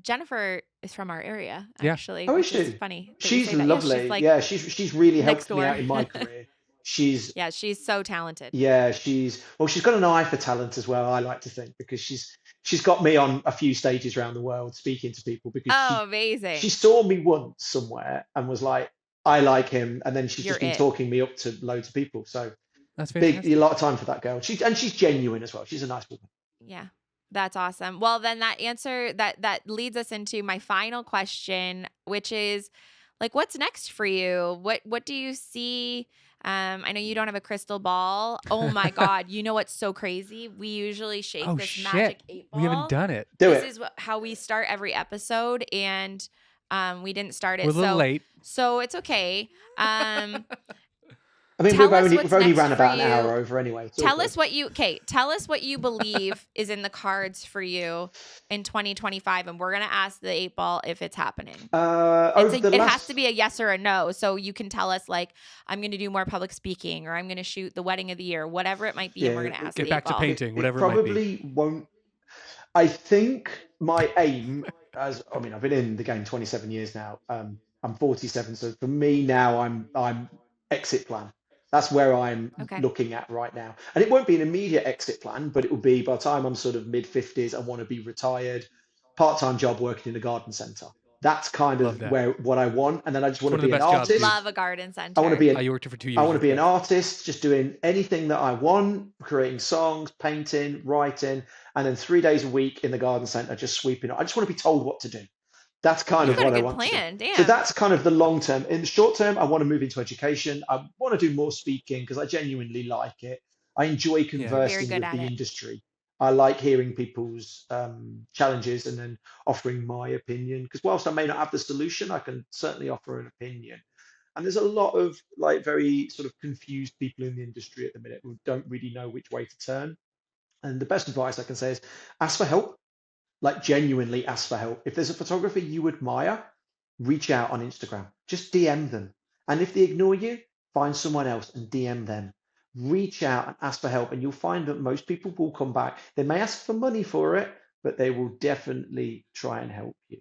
Jennifer is from our area, Yeah. actually, How is which is she? funny that you She's say that. Yeah, she's lovely. like Yeah, she's really next helped me door. out in my career. She's Yeah, she's so talented. Yeah, she's got an eye for talent as well, I like to think, because she's got me on a few stages around the world speaking to people, because Oh, she amazing. saw me once somewhere and was like, I like him, and then she's You're just been it. talking me up to loads of people. So That's a fantastic. lot of time for that girl. She's genuine as well. She's a nice woman. Yeah. That's awesome. Well, then that leads us into my final question, which is like, what's next for you? What do you see? I know you don't have a crystal ball. Oh my God. You know what's so crazy? We usually shake Oh this shit, magic 8 we haven't ball. done it. Do This it. is how we start every episode, and we didn't start it. We're a little late. So it's okay. I mean, Tell us we've what's only next ran for about an you. hour over anyway. It's all Tell good. us what you believe is in the cards for you in 2025, and we're gonna ask the 8 ball if it's happening. It has to be a yes or a no, so you can tell us like, I'm gonna do more public speaking, or I'm gonna shoot the wedding of the year, whatever it might be, and we're gonna ask Get the back 8 to ball. painting, whatever it it might be. probably won't. I think my aim, I've been in the game 27 years now. I'm 47, so for me now, I'm exit plan. That's where I'm Okay. looking at right now, and it won't be an immediate exit plan, but it will be by the time I'm sort of mid 50s. I want to be retired, part-time job working in a garden center. That's kind Love of that. what I want, and then I just want one to of the be an best jobs, dude. artist. Love a garden I want to be center. I worked it for 2 years. I want to It's be the an best. artist, just doing anything that I want, creating songs, painting, writing, and then 3 days a week in the garden center, just sweeping. I just want to be told what to do. That's kind You've of got a what I good want to do. plan. So Damn. that's kind of the long term. In the short term, I want to move into education. I want to do more speaking because I genuinely like it. I enjoy Yeah. You're very conversing good with at the it. industry. I like hearing people's challenges and then offering my opinion. Because whilst I may not have the solution, I can certainly offer an opinion. And there's a lot of like very sort of confused people in the industry at the minute who don't really know which way to turn. And the best advice I can say is ask for help, like genuinely ask for help. If there's a photographer you admire, reach out on Instagram. Just DM them. And if they ignore you, find someone else and DM them. Reach out and ask for help, and you'll find that most people will come back. They may ask for money for it, but they will definitely try and help you.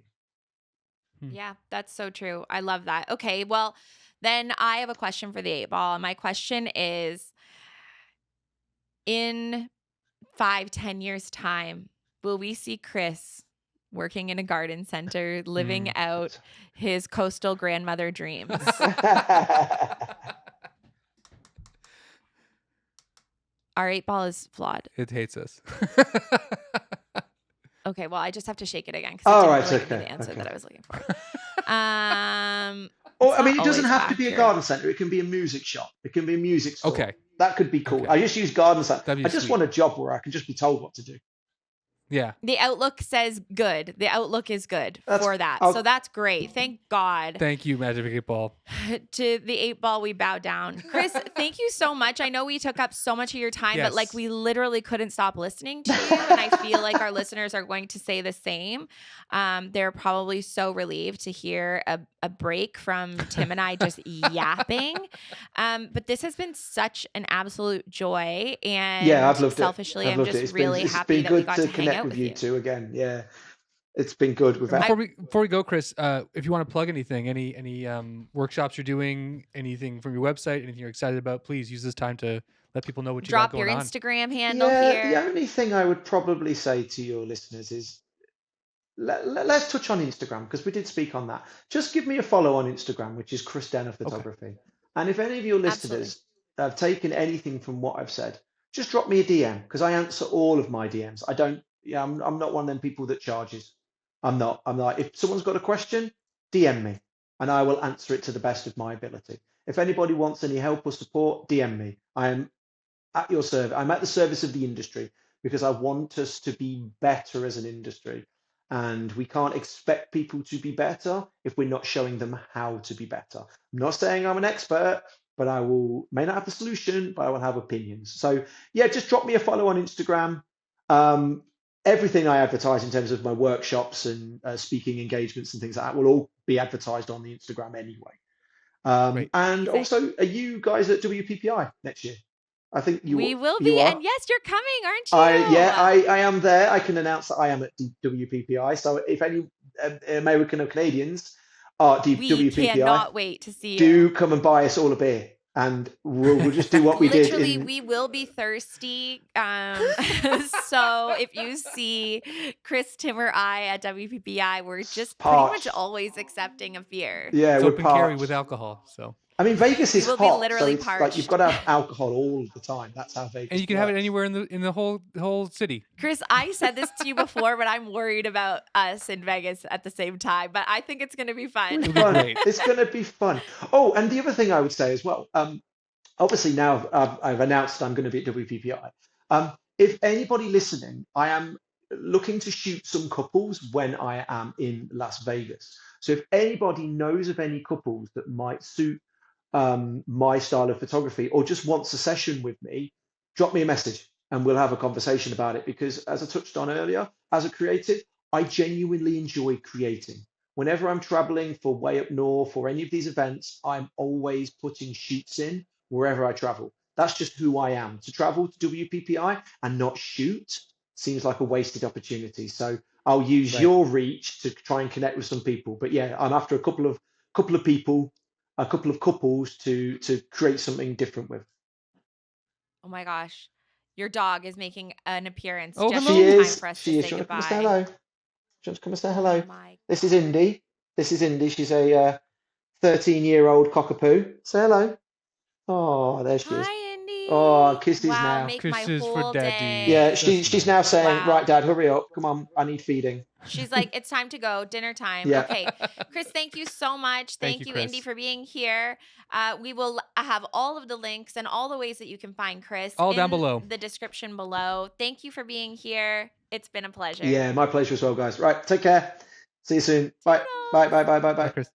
Yeah, that's so true. I love that. Okay, well, then I have a question for the 8 ball. And my question is, in 5-10 years time, will we see Chris working in a garden center, living out his coastal grandmother dreams? Our 8 ball is flawed. It hates us. Okay, well, I just have to shake it again All because it right, didn't really give me okay, the answer okay. that I was looking for. Or, It's I mean, not it doesn't always have to be a accurate. garden center. It can be a music shop. It can be a music store. Okay. That could be cool. Okay. I just use garden center. That'd be I just sweet. want a job where I can just be told what to do. Yeah. The outlook says good. The outlook is good for that. I'll- So that's great. Thank God. Thank you, Magic 8 Ball. To the 8 ball, we bow down. Chris, thank you so much. I know we took up so much of your time, but like Yes. we literally couldn't stop listening to you. And I feel like our listeners are going to say the same. They're probably so relieved to hear a break from Tim and I just yapping. But this has been such an absolute joy. And Yeah, I've loved selfishly, it. I'm just It's really been, happy it's that been we good got to to hang connect out with with you you. two again. Yeah, it's been good. Before we go, Chris, if you want to plug anything, any workshops you're doing, anything from your website, anything you're excited about, please use this time to let people know what you Drop got your going on. Instagram handle Yeah, here. the only thing I would probably say to your listeners is let's touch on Instagram because we did speak on that. Just give me a follow on Instagram, which is Chris Denner Photography. And if any of your listeners have taken anything from what I've said, just drop me a DM because I answer all of my DMs. I don't. Yeah, I'm not one of them people that charges. I'm not. If someone's got a question, DM me, and I will answer it to the best of my ability. If anybody wants any help or support, DM me. I am at your service. I'm at the service of the industry because I want us to be better as an industry. And we can't expect people to be better if we're not showing them how to be better. I'm not saying I'm an expert, but may not have the solution, but I will have opinions. So yeah, just drop me a follow on Instagram. Everything I advertise in terms of my workshops and speaking engagements and things like that will all be advertised on the Instagram anyway. Great. And Amazing. also, are you guys at WPPI next year? I think We will you be. are. And yes, you're coming, aren't you? I am there. I can announce that I am at WPPI. So if any American or Canadians are at We WPPI, cannot wait to see do you. come and buy us all a beer. and we'll just do what we did Literally, in. we will be thirsty. So if you see Chris, Tim, or I at WPPI, we're just pretty much Parched. always accepting of beer. Yeah, It's we're open carry parched. with alcohol. So, I mean, Vegas We is will be hot, so literally it's like you've got parched. to have alcohol all the time. That's how Vegas and you can have it works. anywhere in the whole city. Chris, I said this to you before, but I'm worried about us in Vegas at the same time. But I think it's going to be fun. It's It'll be fun. great. It's going to be fun. Oh, and the other thing I would say as well, obviously now I've announced I'm going to be at WPPI. If anybody listening, I am looking to shoot some couples when I am in Las Vegas. So if anybody knows of any couples that might suit my style of photography or just wants a session with me, drop me a message and we'll have a conversation about it. Because as I touched on earlier, as a creative, I genuinely enjoy creating. Whenever I'm traveling for Way Up North or any of these events, I'm always putting shoots in wherever I travel. That's just who I am. To travel to WPPI and not shoot seems like a wasted opportunity. So I'll use Right. your reach to try and connect with some people. But yeah, I'm after a couple of people, a couple of couples to create something different with. Oh my gosh. Your dog is making an appearance Oh, just hello. in She time is. for us She to is. say Do you want to come and say goodbye. hello? Do you want to come and say Oh hello? my This is God. Indy. This is Indy. She's a 13-year-old cockapoo. Say hello. Oh, there she is. Hi, Indy. Oh, kisses Wow, now. make my Kisses for whole daddy. Yeah, day. she's That's now nice. saying, Wow. right, Dad, hurry up. Come on, I need feeding. She's like, it's time to go. Dinner time. Yeah. Okay. Chris, thank you so much. Thank Thank you, you, Indy, Chris. for being here. We will have all of the links and all the ways that you can find Chris All in down below. the description below. Thank you for being here. It's been a pleasure. Yeah, my pleasure as well, guys. Right, take care. See you soon. Bye. Bye, Toodles. bye, bye, bye, Bye, bye. Chris.